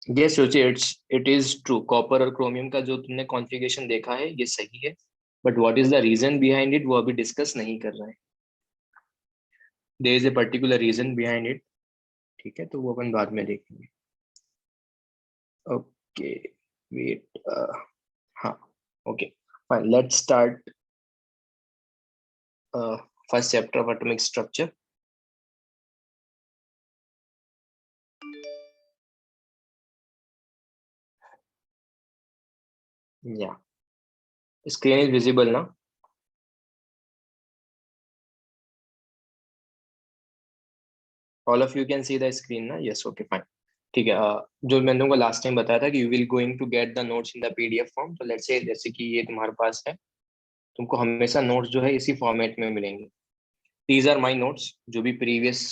Yes Ruchi, it is true. Copper और chromium का जो तुमने कॉन्फ़िगरेशन देखा है ये सही है, but what is the reason behind it वो अभी डिस्कस नहीं कर रहे हैं। There is a particular reason behind it, ठीक है, तो वो अपन बाद में देखेंगे। ओके वेट, हाँ, okay fine, let's start first chapter of atomic structure. Yeah screen is visible ना? All of you can see the screen ना? यस, ओके फाइन, ठीक है। जो मैंने तुमको लास्ट टाइम बताया था कि you will going to get the notes in the PDF form, तो लेट्स से जैसे कि ये तुम्हारे पास है, तुमको हमेशा नोट्स जो है इसी फॉर्मेट में मिलेंगे। दीज आर माई नोट्स, जो भी प्रीवियस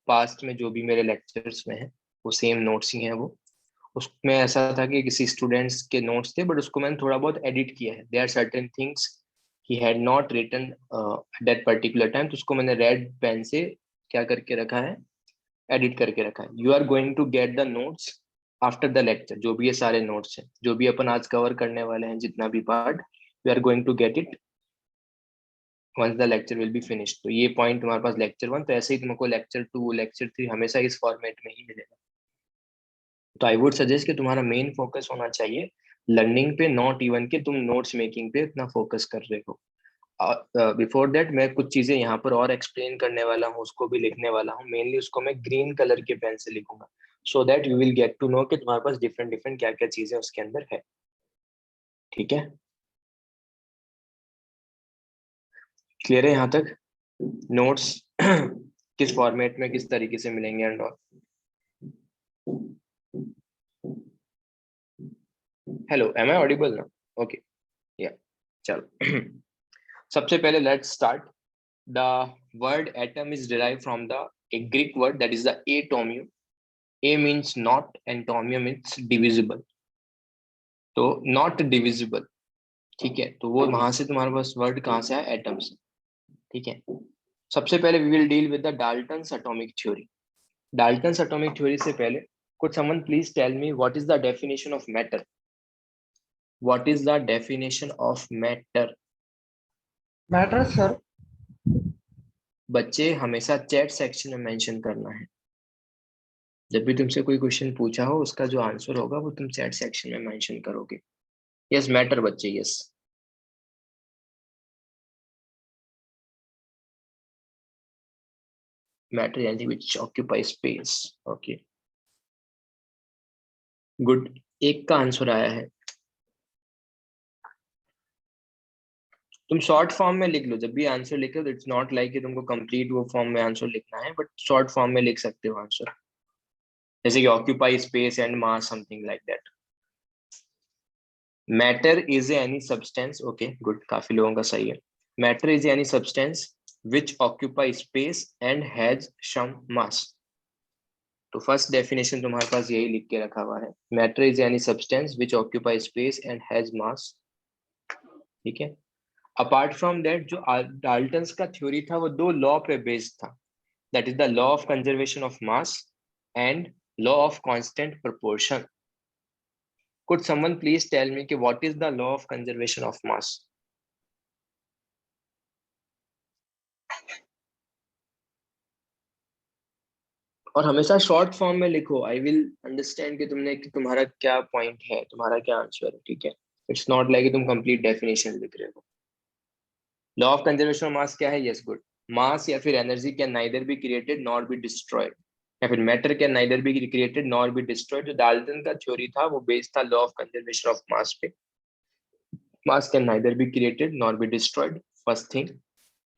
पास्ट में जो भी मेरे लेक्चर्स में है वो सेम नोट्स ही हैं वो। उसमें ऐसा था कि किसी स्टूडेंट्स के नोट्स थे, बट उसको मैंने थोड़ा बहुत एडिट किया है। There are certain things he had not written that particular time, तो उसको मैंने रेड पेन से क्या करके रखा है, एडिट करके रखा है। You are going to get the notes after the lecture, जो भी ये सारे नोट्स हैं जो भी अपन आज कवर करने वाले हैं, जितना भी part, you are going to get it once the lecture will be finished. तो ये पॉइंट तुम्हारे पास लेक्चर 1, तो ऐसे ही तुमको लेक्चर 2 लेक्चर 3 हमेशा इस फॉर्मेट में ही मिलेगा। तो आई वुड सजेस्ट कि तुम्हारा मेन फोकस होना चाहिए लर्निंग पे, नॉट इवन कि तुम नोट्स मेकिंग पे इतना फोकस कर रहे हो। बिफोर दैट मैं कुछ चीजें यहाँ पर और एक्सप्लेन करने वाला हूँ, उसको भी लिखने वाला हूँ। मेनली उसको मैं ग्रीन कलर के पेन से लिखूंगा, so that you will get to know कि तुम्हारे पास डिफरेंट डिफरेंट क्या क्या चीजें उसके अंदर है, ठीक है? क्लियर है यहाँ तक? नोट्स किस फॉर्मेट में किस तरीके से मिलेंगे and all. Hello, am I audible ना? ओके, या चलो सबसे पहले let's start. The word atom is derive from the a Greek word that is the atomium. A means not and tomium means divisible. तो not divisible, ठीक है, तो वो वहां से तुम्हारे पास वर्ड कहाँ से आया? एटम से, ठीक है। सबसे पहले we will deal with the Dalton's atomic theory. Dalton's atomic theory से पहले could someone please tell me what is the definition of matter? What is the definition of matter? Matter sir. बच्चे हमेशा chat section में mention करना है। जब भी तुमसे कोई क्वेश्चन पूछा हो उसका जो आंसर होगा वो तुम चैट सेक्शन में मेंशन करोगे। यस मैटर बच्चे, यस। मैटर यानी विच ऑक्यूपाई स्पेस, ओके गुड। एक का आंसर आया है। तुम शॉर्ट फॉर्म में लिख लो, जब भी आंसर लिखो, इट्स नॉट लाइक कि तुमको कंप्लीट वो फॉर्म में आंसर लिखना है, बट शॉर्ट फॉर्म में लिख सकते हो आंसर, जैसे कि occupy space and mass, something like that. Matter is any substance, okay good, काफी लोगों का सही है। Matter is any substance which occupy space and has some mass. तो फर्स्ट डेफिनेशन तुम्हारे पास यही लिख के रखा हुआ है, matter is any substance which occupy space and has mass, ठीक है। अपार्ट फ्रॉम दैट जो डाल्टन्स का थ्योरी था वो दो लॉ पे बेस्ड था, that is the law of conservation of mass and law of constant proportion. Could someone please tell me कि what is the law of conservation of mass? और हमेशा शॉर्ट फॉर्म में लिखो, आई विल अंडरस्टैंड कि तुमने कि तुम्हारा क्या पॉइंट है, तुम्हारा क्या आंसर है, ठीक है। इट्स नॉट लाइक तुम कंप्लीट डेफिनेशन लिख रहे हो। Law of conservation of mass क्या है? यस गुड, मास या फिर energy can neither be created nor be destroyed, या फिर matter can neither be created nor be destroyed. जो डाल्टन का थ्योरी था वो बेस्ड था law of conservation of mass पे। Mass can neither be created nor be destroyed, first thing.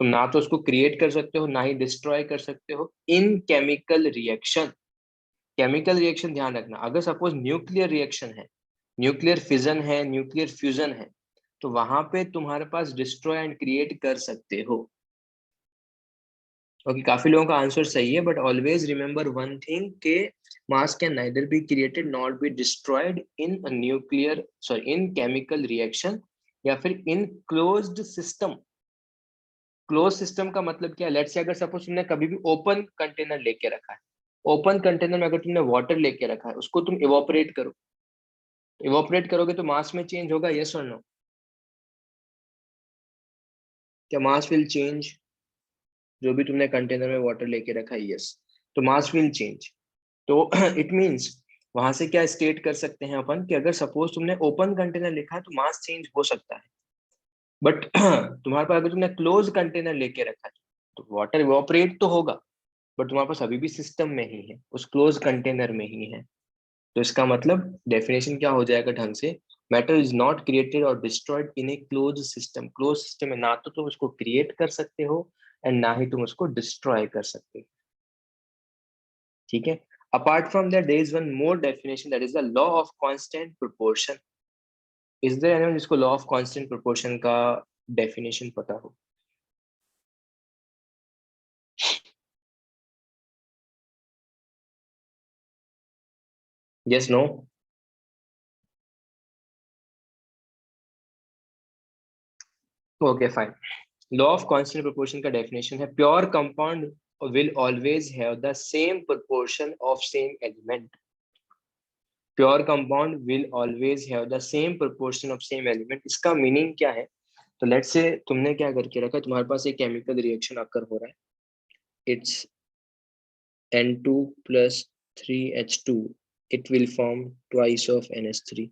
तुम ना तो उसको क्रिएट कर सकते हो ना ही डिस्ट्रॉय कर सकते हो इन केमिकल रिएक्शन। केमिकल रिएक्शन ध्यान रखना, अगर सपोज न्यूक्लियर रिएक्शन है, न्यूक्लियर फिजन है, न्यूक्लियर फ्यूजन है, तो वहां पे तुम्हारे पास डिस्ट्रॉय एंड क्रिएट कर सकते हो। ओके काफी लोगों का आंसर सही है, but always remember one thing के mass can neither be created not be destroyed in nuclear, sorry in chemical reaction, या फिर in closed system. Close system का मतलब क्या है? लेट्स से अगर सपोज तुमने कभी भी ओपन कंटेनर लेके रखा है, ओपन कंटेनर में अगर तुमने वाटर लेके रखा है, उसको तुम इवोपरेट करो, इवोपरेट करोगे तो मास में चेंज होगा, यस और नो? क्या मास विल चेंज? जो भी तुमने कंटेनर में वाटर लेके रखा है, यस, तो मास विल चेंज। तो इट मीन्स वहां से क्या स्टेट कर सकते हैं अपन कि अगर सपोज तुमने ओपन कंटेनर लिखा है तो मास चेंज हो सकता है, बट तुम्हारे पास अगर तुमने क्लोज कंटेनर लेके रखा है तो वाटर इवोपरेट तो होगा, बट तुम्हारे पास अभी भी सिस्टम में ही है, उस क्लोज कंटेनर में ही है। तो इसका मतलब डेफिनेशन क्या हो जाएगा ढंग से, मैटर इज नॉट क्रिएटेड और destroyed in A close system. Close system में ना तो तुम उसको क्रिएट कर सकते हो एंड ना ही तुम उसको डिस्ट्रॉय कर सकते हो, ठीक है? Apart from that there is one more definition, that is the law of constant proportion. Is there anyone जिसको लॉ ऑफ कांस्टेंट प्रोपोर्शन का डेफिनेशन पता हो? Yes, no? Okay fine. Law of constant proportion का definition है, pure compound will always have the same proportion of same element. Pure compound will always have the same proportion of same element. इसका meaning क्या है? तो let's से तुमने क्या करके रखा, तुम्हारे पास एक केमिकल रिएक्शन आकर हो रहा है, it's N2 plus 3H2, it will form twice of NH3।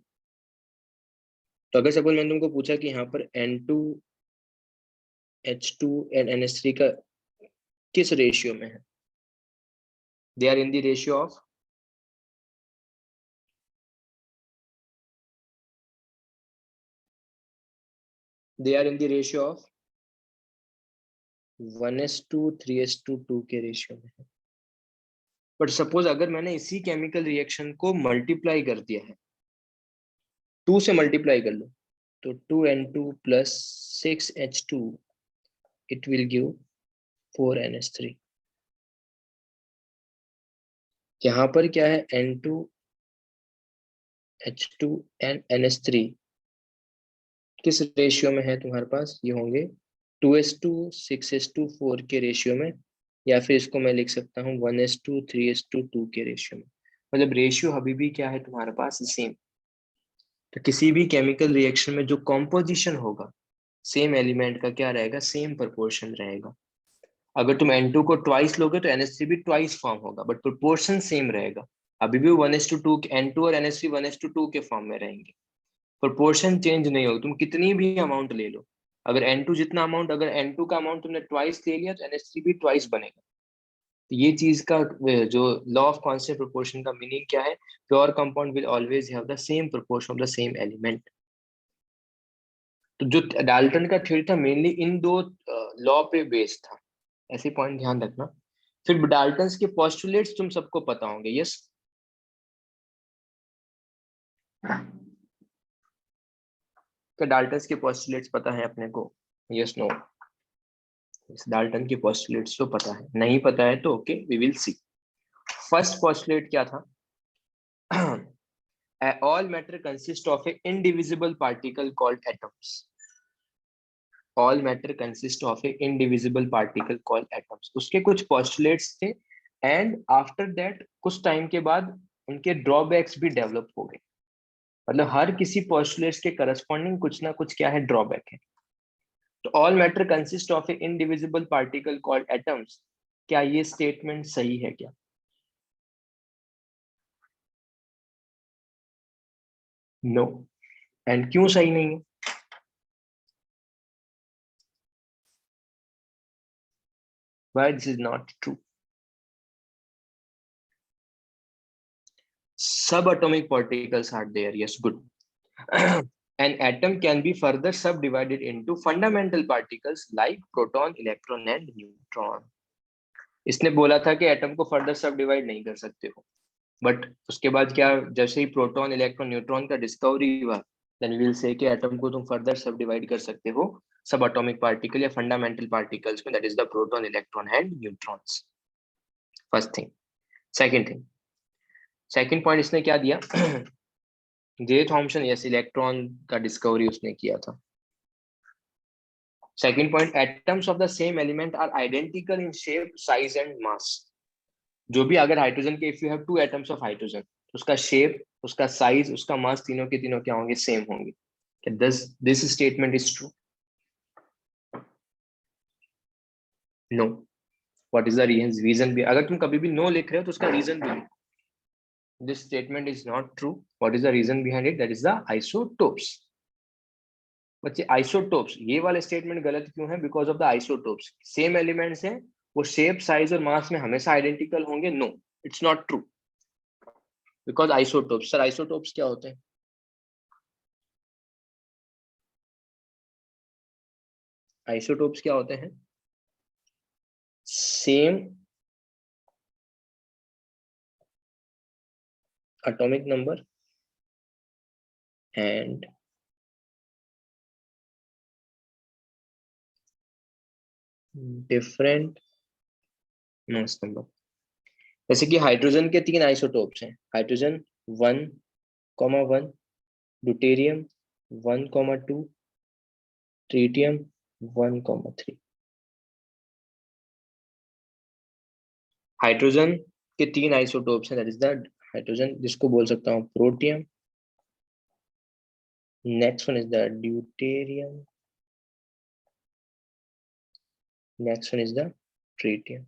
तो अगर सपोज मैंने तुमको पूछा कि यहाँ पर N2H2 एंड NH3 का किस रेशियो में है, they are in the ratio of, they are in the ratio of 1:2 3:2 के रेशियो में है। बट सपोज अगर मैंने इसी केमिकल रिएक्शन को मल्टीप्लाई कर दिया है, 2 से मल्टीप्लाई कर लो, तो 2N2 plus 6H2, it will give 4NH3। यहाँ पर क्या है, N2H2 and NH3 किस रेशियो में है तुम्हारे पास, ये होंगे 2:2 6:2 4 के रेशियो में, या फिर इसको मैं लिख सकता हूँ 1:3:2 के रेशियो में। मतलब रेशियो अभी भी क्या है तुम्हारे पास, सेम। तो किसी भी केमिकल रिएक्शन में जो कॉम्पोजिशन होगा सेम एलिमेंट का क्या रहेगा, सेम प्रोपोर्शन रहेगा। अगर तुम N2 को ट्वाइस लोगे तो NH3 भी ट्वाइस फॉर्म होगा, बट प्रोपोर्शन सेम रहेगा। अभी भी 1:2, N2 और NH3 1:2 के फॉर्म में रहेंगे, प्रोपोर्शन चेंज नहीं होगी, तुम कितनी भी अमाउंट ले लो। अगर N2 जितना अमाउंट, अगर N2 का अमाउंट तुमने ट्वाइस ले लिया तो NH3 भी ट्वाइस बनेगा। तो ये चीज का जो लॉ ऑफ कांस्टेंट प्रोपोर्शन का मीनिंग क्या है, pure compound will always have the same proportion of the same element. तो जो डाल्टन का थ्योरी था मेनली इन दो लॉ पे बेस्ड था, ऐसे पॉइंट ध्यान रखना। फिर डाल्टन्स के पोस्टुलेट्स तुम सबको पता होंगे, यस? क्या डाल्टन्स के पोस्टुलेट्स पता है अपने को, यस, नो? डाल्टन के पोस्टुलेट्स तो पता है, नहीं पता है तो okay, we will see. First postulate क्या था? all matter consists of a indivisible particle called atoms। all matter consists of a indivisible particle called atoms। उसके कुछ पोस्टुलेट्स थे एंड आफ्टर दैट कुछ टाइम के बाद उनके ड्रॉबैक्स भी डेवलप हो गए। मतलब हर किसी पोस्टुलेट्स के करस्पॉन्डिंग कुछ ना कुछ क्या है, ड्रॉबैक है। तो all matter consist of A indivisible particle called atoms, क्या ये स्टेटमेंट सही है क्या? नो। एंड क्यों सही नहीं है? Why this is not true? Subatomic particles are there, yes, good. An atom can be further subdivided into fundamental particles like proton, electron and neutron। इसने बोला था कि एटम को फर्दर सब डिवाइड नहीं कर सकते हो, बट उसके बाद क्या, जैसे ही प्रोटॉन, इलेक्ट्रॉन, न्यूट्रॉन का डिस्कवरी हुआ, देन वी विल से कि एटम को तुम फर्दर सब डिवाइड कर सकते हो सब एटॉमिक पार्टिकल या फंडामेंटल पार्टिकल्स में, that is the proton, electron and neutrons. First thing. Second thing, second point इसने क्या दिया, जे थॉमसन, यस, इलेक्ट्रॉन का डिस्कवरी उसने किया था। Second point, atoms of the same element are identical in shape, size and mass. जो भी अगर हाइड्रोजन के if you have 2 atoms of hydrogen, उसका शेप, उसका साइज, उसका मास, तीनों के तीनों क्या होंगे, सेम होंगे। This statement is true? No. What is the reason भी? अगर तुम कभी भी नो लिख रहे हो तो उसका रीजन भी लिखो। This statement is not true. What is the reason behind it? That is the isotopes. बच्चे आइसोटोप्स, ये वाला स्टेटमेंट गलत क्यों है? Because of the isotopes. Same elements हैं, वो शेप, साइज और मास में हमेशा आइडेंटिकल होंगे? No, it's not true. Because isotopes. Sir isotopes क्या होते हैं? आइसोटोप्स क्या होते हैं? Same atomic number and different mass number। जैसे कि हाइड्रोजन के 3 आइसोटोप्स हैं, हाइड्रोजन 1,1, ड्यूटेरियम 1,2, ट्रिटियम 1,3। हाइड्रोजन के 3 आइसोटोप्स हैं, दैट इज द हाइड्रोजन, जिसको बोल सकता हूँ protium, next one is the deuterium, next one is the tritium.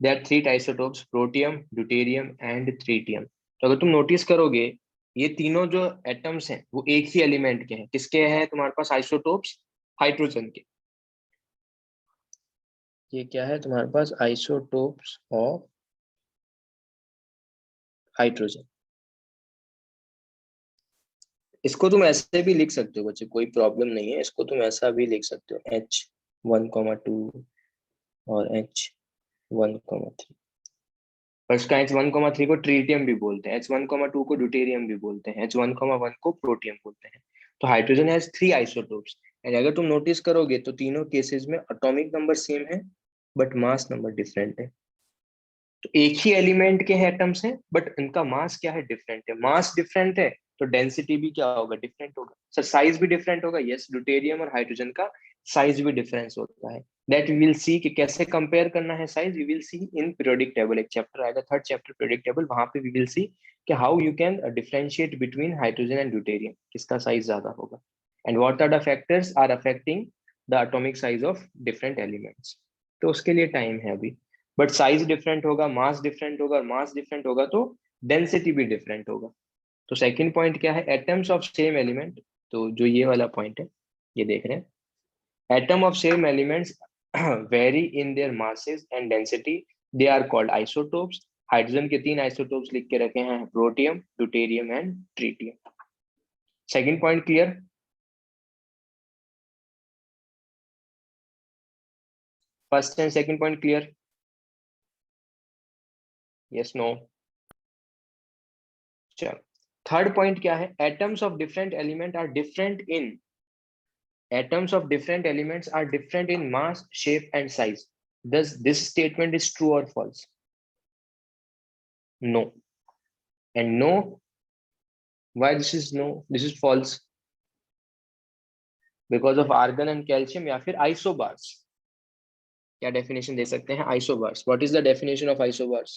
There are 3 isotopes, protium, deuterium and tritium. तो अगर तुम नोटिस करोगे, ये तीनों जो एटम्स हैं वो एक ही एलिमेंट के हैं। किसके हैं तुम्हारे पास आइसोटोप्स? हाइड्रोजन के। ये क्या है तुम्हारे पास? Isotopes of hydrogen. इसको तुम ऐसे भी लिख सकते हो बच्चे, कोई प्रॉब्लम नहीं है, इसको तुम ऐसा भी लिख सकते हो, H1,2 और H1,3। पर इसका H1,3 को ट्रिटियम भी बोलते हैं, H1,2 को ड्यूटेरियम भी बोलते हैं, H1,1 को प्रोटियम बोलते हैं। तो हाइड्रोजन हैज 3 आइसोटोप्स एंड अगर तुम नोटिस करोगे तो तीनों केसेस में एटॉमिक नंबर सेम है बट मास नंबर डिफरेंट है। तो एक ही एलिमेंट के हैं एटम्स हैं बट इनका मास क्या है? डिफरेंट है। मास डिफरेंट है तो डेंसिटी भी क्या होगा? डिफरेंट होगा। सर साइज भी डिफरेंट होगा? यस, ड्यूटेरियम और हाइड्रोजन का साइज भी डिफरेंस होता है। दैट वी विल सी कि कैसे कंपेयर करना है size, we will see in periodic table. एक चैप्टर आएगा, 3rd चैप्टर पीरियोडिक टेबल, वहां पे वी विल सी कि how you can differentiate between hydrogen and deuterium, किसका साइज ज्यादा होगा and what are the factors are affecting the atomic size of different elements. तो उसके लिए टाइम है अभी। बट साइज डिफरेंट होगा, मास डिफरेंट होगा, और मास डिफरेंट होगा तो डेंसिटी भी डिफरेंट होगा। तो सेकंड पॉइंट क्या है? Atoms of same element. तो जो ये वाला पॉइंट है, ये देख रहे हैं, atom of same elements vary in their masses and density, they are called isotopes. Hydrogen के 3 आइसोटोप्स लिख के रखे हैं, protium, deuterium and tritium. Second point clear? First and second point clear? Yes, no? चलो, थर्ड पॉइंट क्या है? Atoms of different element are different in atoms of different elements are different in mass, shape and size. Does this statement is true or false? No. And no, why this is no? This is false because of argon and calcium या फिर isobars। क्या definition दे सकते हैं? isobars, what is the definition of isobars?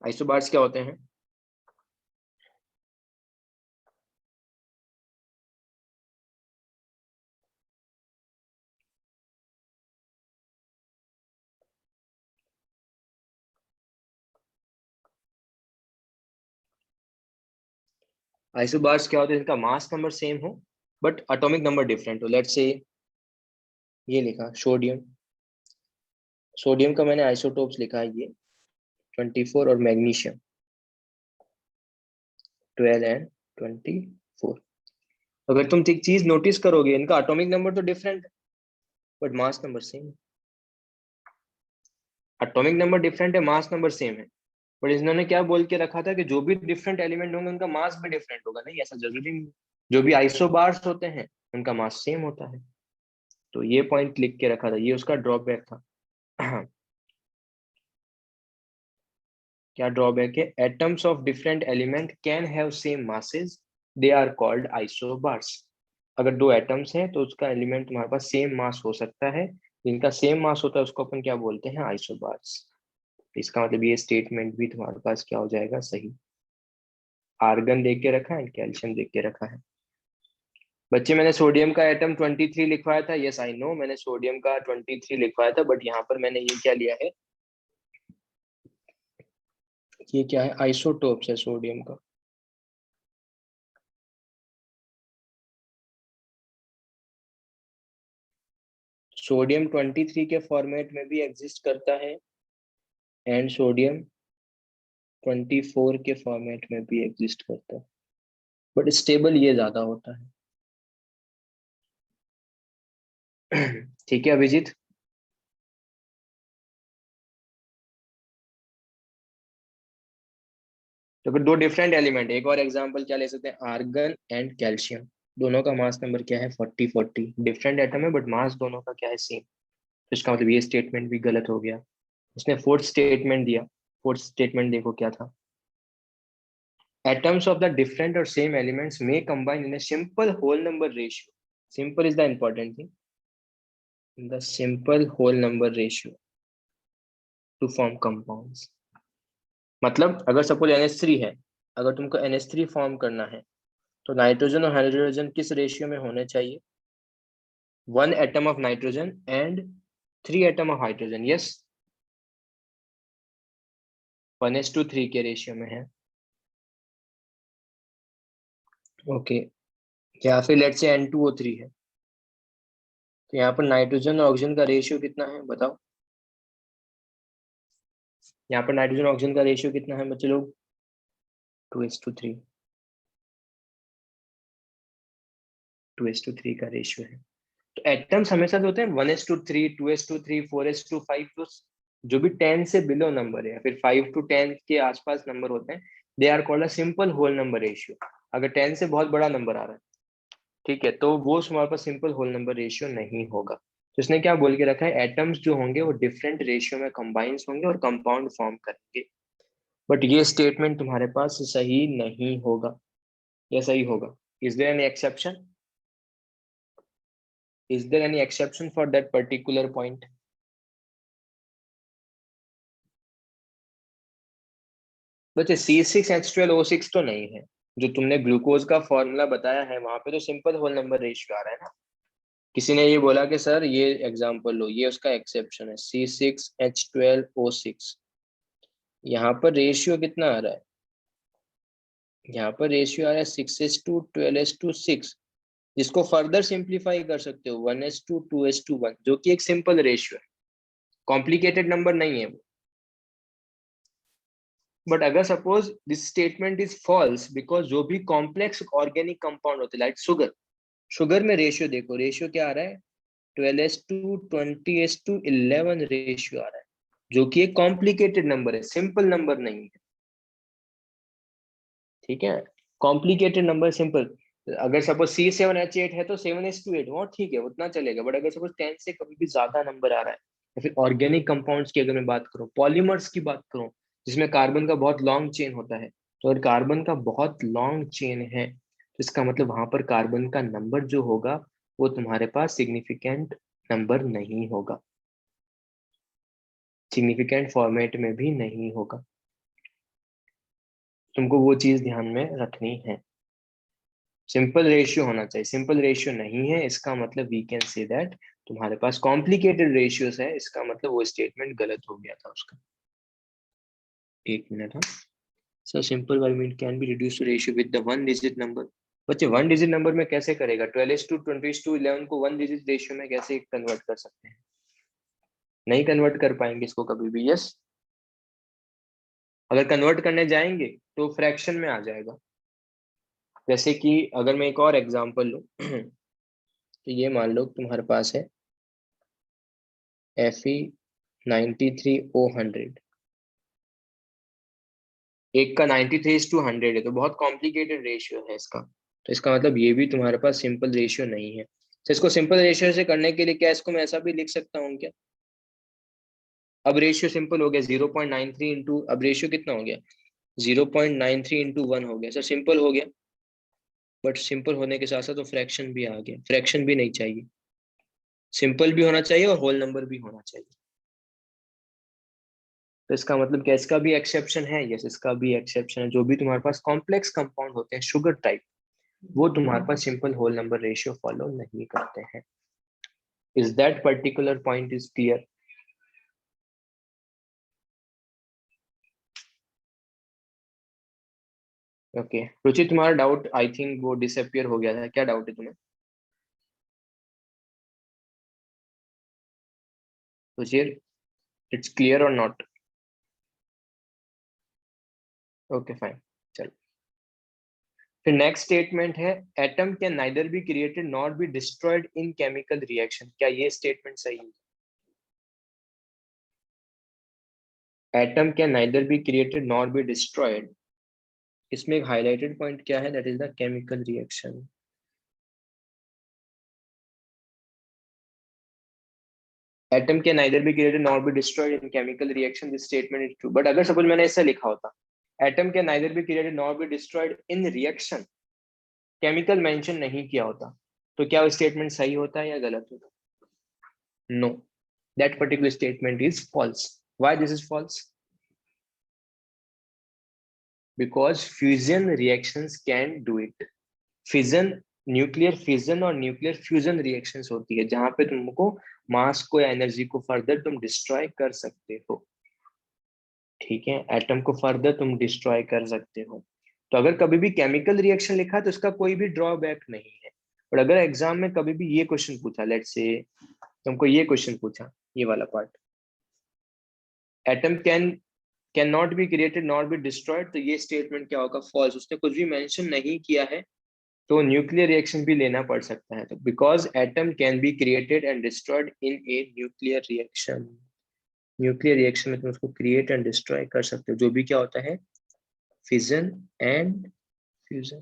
isobars क्या होते हैं? isobars क्या होते हैं? इनका मास नंबर सेम हो बट एटॉमिक नंबर डिफरेंट हो। लेट्स से ये लिखा सोडियम, सोडियम का मैंने आइसोटोप्स लिखा है, ये 24 और मैग्नीशियम 12 एंड 24। अगर तुम एक चीज नोटिस करोगे, इनका एटॉमिक नंबर तो डिफरेंट है बट मास नंबर सेम है। एटॉमिक नंबर डिफरेंट है, मास नंबर सेम है, बट इन्होंने क्या बोल के रखा था कि जो भी डिफरेंट एलिमेंट होंगे उनका मास भी डिफरेंट होगा। नहीं, ऐसा जरूरी नहीं। जो भी आइसोबार्स होते हैं उनका मास सेम होता है। तो ये पॉइंट लिख के रखा था, ये उसका ड्रॉबैक था। क्या ड्रॉबैक है? Atoms of different element can have same masses they are called isobars. अगर दो एटम्स हैं तो उसका एलिमेंट तुम्हारे पास सेम मास हो सकता है, जिनका सेम मास होता है उसको अपन क्या बोलते हैं, आइसोबार्स। इसका मतलब ये स्टेटमेंट भी तुम्हारे पास क्या हो जाएगा, सही। आर्गन देख के रखा है, कैल्शियम देख के रखा है। बच्चे मैंने सोडियम का एटम 23 लिखवाया था, यस आई नो मैंने सोडियम का 23 लिखवाया था, बट यहाँ पर मैंने ये क्या लिया है, ये क्या है, आइसोटोप्स है सोडियम का। सोडियम 23 के फॉर्मेट में भी एग्जिस्ट करता है एंड सोडियम 24 के फॉर्मेट में भी एग्जिस्ट करता है, बट स्टेबल ये ज्यादा होता है। ठीक है अभिजीत। तो फिर दो डिफरेंट एलिमेंट, एक और एग्जांपल क्या ले सकते हैं, आर्गन एंड कैल्शियम। दोनों का मास नंबर क्या है, 40-40। डिफरेंट एटम है बट मास दोनों का क्या है, सेम। तो इसका मतलब ये स्टेटमेंट भी गलत हो गया। उसने फोर्थ स्टेटमेंट दिया। फोर्थ स्टेटमेंट देखो क्या था, atoms of the different or same elements may combine in a simple whole number ratio. Simple is the important thing. The simple whole number ratio to form compounds. मतलब अगर suppose NH3 है, अगर तुमको NH3 form करना है तो nitrogen और hydrogen किस रेशियो में होने चाहिए, 1 atom of nitrogen and 3 atom of hydrogen, yes 1:3 के रेशियो में है। ओके, या फिर लेट्स से N2O3 है, तो यहाँ पर नाइट्रोजन और ऑक्सीजन का रेशियो कितना है बताओ, यहाँ पर नाइट्रोजन ऑक्सीजन का रेशियो कितना है बच्चे लोग, 2:3। 2:3 का रेशियो है। तो एटम्स हमेशा जो होते हैं 1:3, 2:3, 4:5, तो जो भी 10 से बिलो नंबर है या फिर 5 to 10 के आसपास नंबर होते हैं, they are called a simple whole number ratio. अगर 10 से बहुत बड़ा नंबर आ रहा है, ठीक है, तो वो हमारे पास सिंपल होल नंबर रेशियो नहीं होगा। तो इसने क्या बोल के रखा है, एटम्स जो होंगे वो डिफरेंट रेशियो में कंबाइंस होंगे और कंपाउंड फॉर्म करेंगे। बट ये स्टेटमेंट तुम्हारे पास सही नहीं होगा, या सही होगा? Is there any exception? Is there any exception for that particular point? बच्चे C6H12O6 तो नहीं है, जो तुमने ग्लूकोज का फॉर्मूला बताया है वहां पे तो सिंपल होल नंबर रेशियो आ रहा है ना। किसी ने ये बोला कि सर ये एग्जांपल लो, ये उसका एक्सेप्शन है, C6H12O6। यहाँ पर रेशियो कितना आ रहा है, यहाँ पर रेशियो आ रहा है 6:12:6, जिसको फर्दर सिंप्लीफाई कर सकते हो 1:2:1, जो कि एक सिंपल रेशियो है, कॉम्प्लिकेटेड नंबर नहीं है वो। बट अगर suppose this statement is false because जो भी कॉम्प्लेक्स ऑर्गेनिक कंपाउंड होते हैं लाइक शुगर, शुगर में रेशियो देखो, रेशियो क्या आ रहा है, 12:20:11 रेशियो आ रहा है, जो कि एक कॉम्प्लिकेटेड नंबर है, सिंपल नंबर नहीं है। ठीक है, कॉम्प्लिकेटेड नंबर सिंपल। अगर सपोज C7H8 है तो 7:8 वो ठीक है, उतना चलेगा। बट अगर सपोज 10 से कभी भी ज्यादा नंबर आ रहा है, या फिर ऑर्गेनिक कंपाउंड्स की अगर मैं बात करूं, पॉलीमर्स की बात करूं, जिसमें कार्बन का बहुत लॉन्ग चेन होता है, तो अगर कार्बन का बहुत लॉन्ग चेन है तो इसका मतलब वहां पर कार्बन का नंबर जो होगा वो तुम्हारे पास सिग्निफिकेंट नंबर नहीं होगा, सिग्निफिकेंट फॉर्मेट में भी नहीं होगा। तुमको वो चीज ध्यान में रखनी है। सिंपल रेशियो होना चाहिए, सिंपल रेशियो नहीं है इसका मतलब वी कैन से दैट तुम्हारे पास कॉम्प्लिकेटेड रेशियोस है, इसका मतलब वो स्टेटमेंट गलत हो गया था उसका। एक मिनट, हाँ sir, simple volume can be reduce to ratio with the one digit number. बच्चे वन डिजिट नंबर में कैसे करेगा, 12:20:11 को वन डिजिट रेशियो में कैसे कन्वर्ट कर सकते हैं, नहीं कन्वर्ट कर पाएंगे इसको कभी भी, यस। अगर कन्वर्ट करने जाएंगे तो फ्रैक्शन में आ जाएगा। जैसे कि अगर मैं एक और एग्जांपल लूं, तो ये मान लो तुम्हारे पास है Fe93O100, एक का 93:100 है, तो बहुत कॉम्प्लिकेटेड रेशियो है इसका। तो इसका मतलब ये भी तुम्हारे पास सिंपल रेशियो नहीं है। तो इसको सिंपल रेशियो से करने के लिए क्या इसको मैं ऐसा भी लिख सकता हूँ क्या, अब रेशियो सिंपल हो गया 0.93 इंटू, अब रेशियो कितना हो गया 0.93 इंटू 1 हो गया, सर सिंपल हो गया। बट सिंपल होने के साथ साथ तो फ्रैक्शन भी आ गया, फ्रैक्शन भी नहीं चाहिए, सिंपल भी होना चाहिए और होल नंबर भी होना चाहिए। तो इसका मतलब क्या, इसका भी एक्सेप्शन है? यस, इसका भी एक्सेप्शन है। जो भी तुम्हारे पास कॉम्प्लेक्स कंपाउंड होते हैं शुगर टाइप, वो तुम्हारे पास simple whole number ratio follow नहीं करते हैं। Is that particular point is clear? Okay Ruchi, तुम्हारा डाउट आई थिंक वो डिसअपियर हो गया था, क्या डाउट है तुम्हें? रुचि, इट्स क्लियर और नॉट? ओके फाइन, चलो। फिर नेक्स्ट स्टेटमेंट है, atom can neither be created not be destroyed in chemical reaction. क्या ये स्टेटमेंट सही है? Atom can neither be created not be destroyed, इसमें एक हाईलाइटेड पॉइंट क्या है, that is the chemical reaction. Atom can neither be created not be destroyed in chemical reaction, this statement is true. But अगर suppose मैंने ऐसा लिखा होता, atom can neither be created not be destroyed in reaction, chemical mention नहीं किया होता, तो क्या वो स्टेटमेंट सही होता है या गलत होता? No, that particular statement is false. Why this is false? Because fusion reactions can do it. Fission, nuclear fission और न्यूक्लियर फ्यूजन रिएक्शंस होती है जहां पे तुमको मास को या एनर्जी को फर्दर तुम डिस्ट्रॉय कर सकते हो। ठीक है, एटम को फर्दर तुम डिस्ट्रॉय कर सकते हो। तो अगर कभी भी केमिकल रिएक्शन लिखा है तो इसका कोई भी ड्रॉबैक नहीं है। और अगर एग्जाम में कभी भी ये क्वेश्चन पूछा, लेट्स से तुमको ये क्वेश्चन पूछा, ये वाला part, atom can not be created not be destroyed, तो ये स्टेटमेंट क्या होगा, फॉल्स। उसने कुछ भी मेंशन नहीं किया है, तो न्यूक्लियर रिएक्शन भी लेना पड़ सकता है। तो because atom can be created and destroyed in a nuclear reaction, nuclear reaction में तुम उसको क्रिएट एंड डिस्ट्रॉय कर सकते हो, जो भी क्या होता है, फिजन एंड फ्यूजन।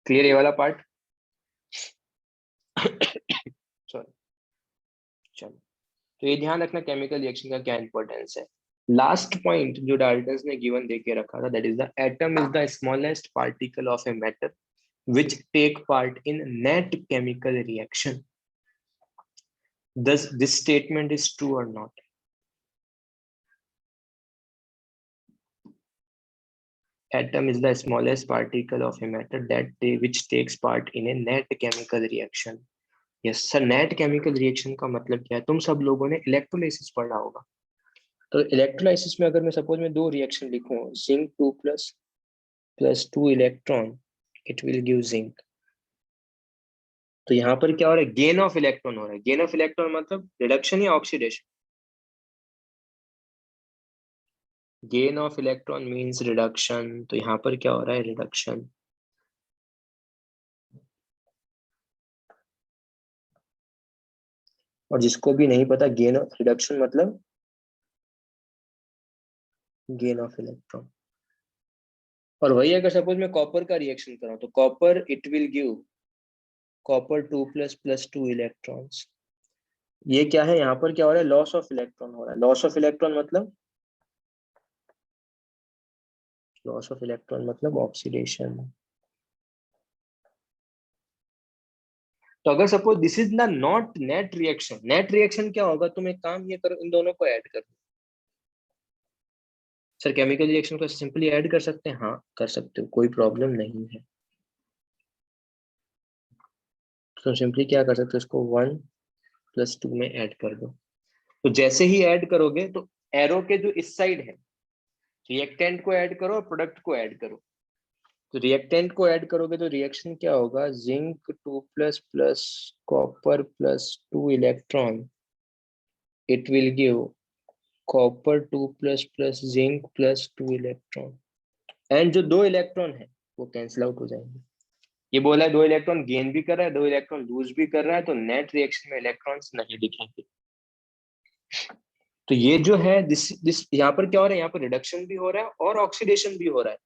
क्लियर ये वाला पार्ट? सॉरी, चलो। तो ये ध्यान रखना केमिकल रिएक्शन का क्या इंपॉर्टेंस है। लास्ट पॉइंट जो डाल्टन्स ने गिवन देके रखा था, that is the atom is the smallest particle of a matter which take part in net chemical reaction. Does this statement is true or not? Atom is the smallest particle of a matter which takes part in a net chemical reaction. Yes sir, net chemical reaction का मतलब क्या है? तुम सब लोगों ने electrolysis पढ़ा होगा। तो इलेक्ट्रोलाइसिस में अगर मैं सपोज में दो रिएक्शन लिखूं, zinc 2 plus 2 electron, it will give zinc. तो यहाँ पर क्या हो रहा है, गेन ऑफ इलेक्ट्रॉन हो रहा है। गेन ऑफ इलेक्ट्रॉन मतलब रिडक्शन या oxidation? Gain of electron means reduction, तो यहाँ पर क्या हो रहा है, रिडक्शन। और जिसको भी नहीं पता गेन ऑफ रिडक्शन मतलब गेन ऑफ इलेक्ट्रॉन। और वही अगर सपोज मैं कॉपर का रिएक्शन कराऊं, तो copper it will give copper 2 plus 2 electrons. ये क्या है, यहाँ पर क्या हो रहा है, लॉस ऑफ इलेक्ट्रॉन हो रहा है। लॉस ऑफ इलेक्ट्रॉन मतलब, लॉस ऑफ इलेक्ट्रॉन मतलब ऑक्सीडेशन। तो अगर suppose this is the not net reaction, net reaction क्या होगा, तुम एक काम ये करो, इन दोनों को ऐड कर दो। सर केमिकल रिएक्शन को सिंपली ऐड कर सकते हैं? हाँ कर सकते हो, कोई प्रॉब्लम नहीं है। तो सिंपली क्या कर सकते हो, इसको 1 + 2 में ऐड कर दो। तो जैसे ही ऐड करोगे तो एरो के जो इस साइड है, रिएक्टेंट को ऐड करो और प्रोडक्ट को ऐड करो। तो रिएक्टेंट को ऐड करोगे तो रिएक्शन क्या होगा, zinc 2 plus copper +2 electron, it will give copper 2 plus zinc +2 electron. And जो दो इलेक्ट्रॉन है वो कैंसिल आउट हो जाएंगे। ये बोला है दो इलेक्ट्रॉन गेन भी कर रहा है, दो इलेक्ट्रॉन लूज भी कर रहा है, तो नेट रिएक्शन में इलेक्ट्रॉन्स नहीं दिखेंगे। तो ये जो है दिस यहाँ पर क्या हो रहा है, यहाँ पर रिडक्शन भी हो रहा है और ऑक्सीडेशन भी हो रहा है।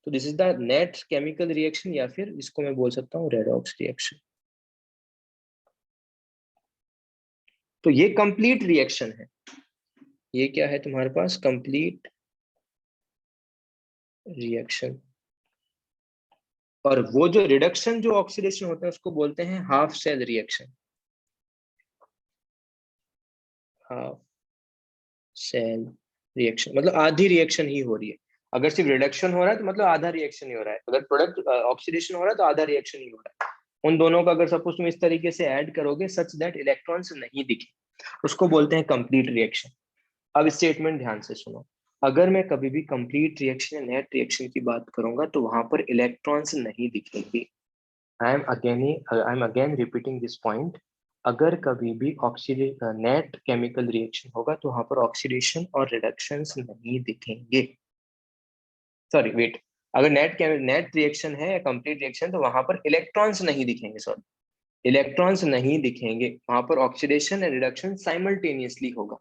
तो this is the net chemical reaction, या फिर इसको मैं बोल सकता हूँ रेडॉक्स रिएक्शन। तो ये कंप्लीट रिएक्शन है। ये क्या है तुम्हारे पास, कंप्लीट रिएक्शन, और वो जो रिडक्शन जो ऑक्सीडेशन होता है उसको बोलते हैं half cell reaction. Half cell reaction मतलब आधी रिएक्शन ही हो रही है। अगर सिर्फ रिडक्शन हो रहा है तो मतलब आधा रिएक्शन ही हो रहा है, अगर प्रोडक्ट ऑक्सीडेशन हो रहा है तो आधा रिएक्शन ही हो रहा है। उन दोनों का अगर सपोज तुम इस तरीके से ऐड करोगे सच दैट इलेक्ट्रॉन्स नहीं दिखे, उसको बोलते हैं कंप्लीट रिएक्शन। अब स्टेटमेंट ध्यान से सुनो, अगर मैं कभी भी कंप्लीट रिएक्शन या नेट रिएक्शन की बात करूंगा तो वहां पर इलेक्ट्रॉन्स नहीं दिखेंगे। I am again repeating this point. अगर कभी भी ऑक्सीडेशन नेट केमिकल रिएक्शन होगा तो वहां पर ऑक्सीडेशन और रिडक्शंस नहीं दिखेंगे। सॉरी वेट, अगर नेट रिएक्शन है या कंप्लीट रिएक्शन तो वहां पर इलेक्ट्रॉन्स नहीं दिखेंगे, सॉरी इलेक्ट्रॉन्स नहीं दिखेंगे, वहां पर ऑक्सीडेशन एंड रिडक्शन साइमल्टेनियसली होगा।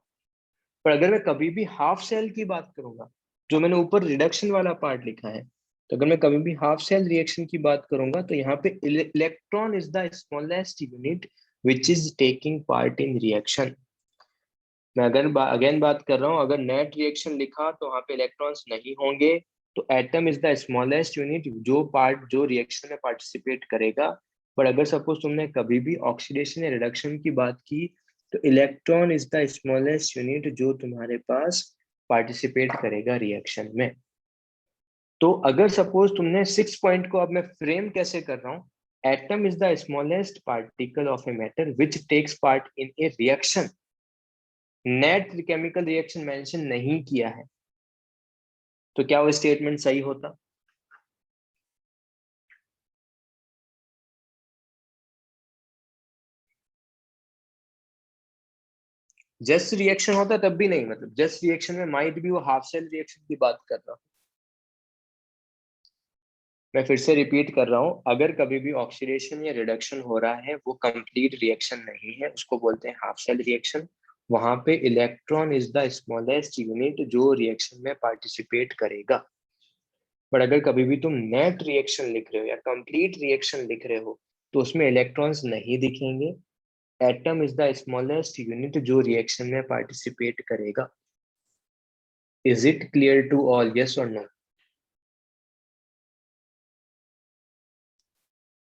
पर अगर मैं कभी भी हाफ सेल की बात करूंगा, जो मैंने ऊपर रिडक्शन वाला पार्ट लिखा है, तो अगर मैं कभी भी हाफ सेल रिएक्शन की बात करूंगा तो यहाँ पे electron is the smallest unit which is taking part in reaction. मैं अगर अगेन बात कर रहा हूँ, अगर नेट रिएक्शन लिखा तो वहां पे इलेक्ट्रॉन्स नहीं होंगे, तो atom is the smallest unit जो रिएक्शन में पार्टिसिपेट करेगा। पर अगर सपोज तुमने कभी भी ऑक्सीडेशन या रिडक्शन की बात की तो electron is the smallest unit जो तुम्हारे पास पार्टिसिपेट करेगा रिएक्शन में। तो अगर सपोज तुमने 6 पॉइंट को, अब मैं फ्रेम कैसे कर रहा हूँ, atom is the smallest particle of a matter which takes part in a reaction, net chemical reaction mention नहीं किया है, तो क्या वो स्टेटमेंट सही होता? जस्ट रिएक्शन होता तब भी नहीं, मतलब जस्ट रिएक्शन में माइट भी वो हाफ सेल रिएक्शन की बात कर रहा हूँ। मैं फिर से रिपीट कर रहा हूँ, अगर कभी भी ऑक्सीडेशन या रिडक्शन हो रहा है वो कंप्लीट रिएक्शन नहीं है, उसको बोलते हैं हाफ सेल रिएक्शन। वहां पे electron is the smallest unit जो रिएक्शन में पार्टिसिपेट करेगा। बट अगर कभी भी तुम नेट रिएक्शन लिख रहे हो या कंप्लीट रिएक्शन लिख रहे हो तो उसमें इलेक्ट्रॉन्स नहीं दिखेंगे, atom is the smallest unit जो रिएक्शन में पार्टिसिपेट करेगा। Is it clear to all, yes और नो?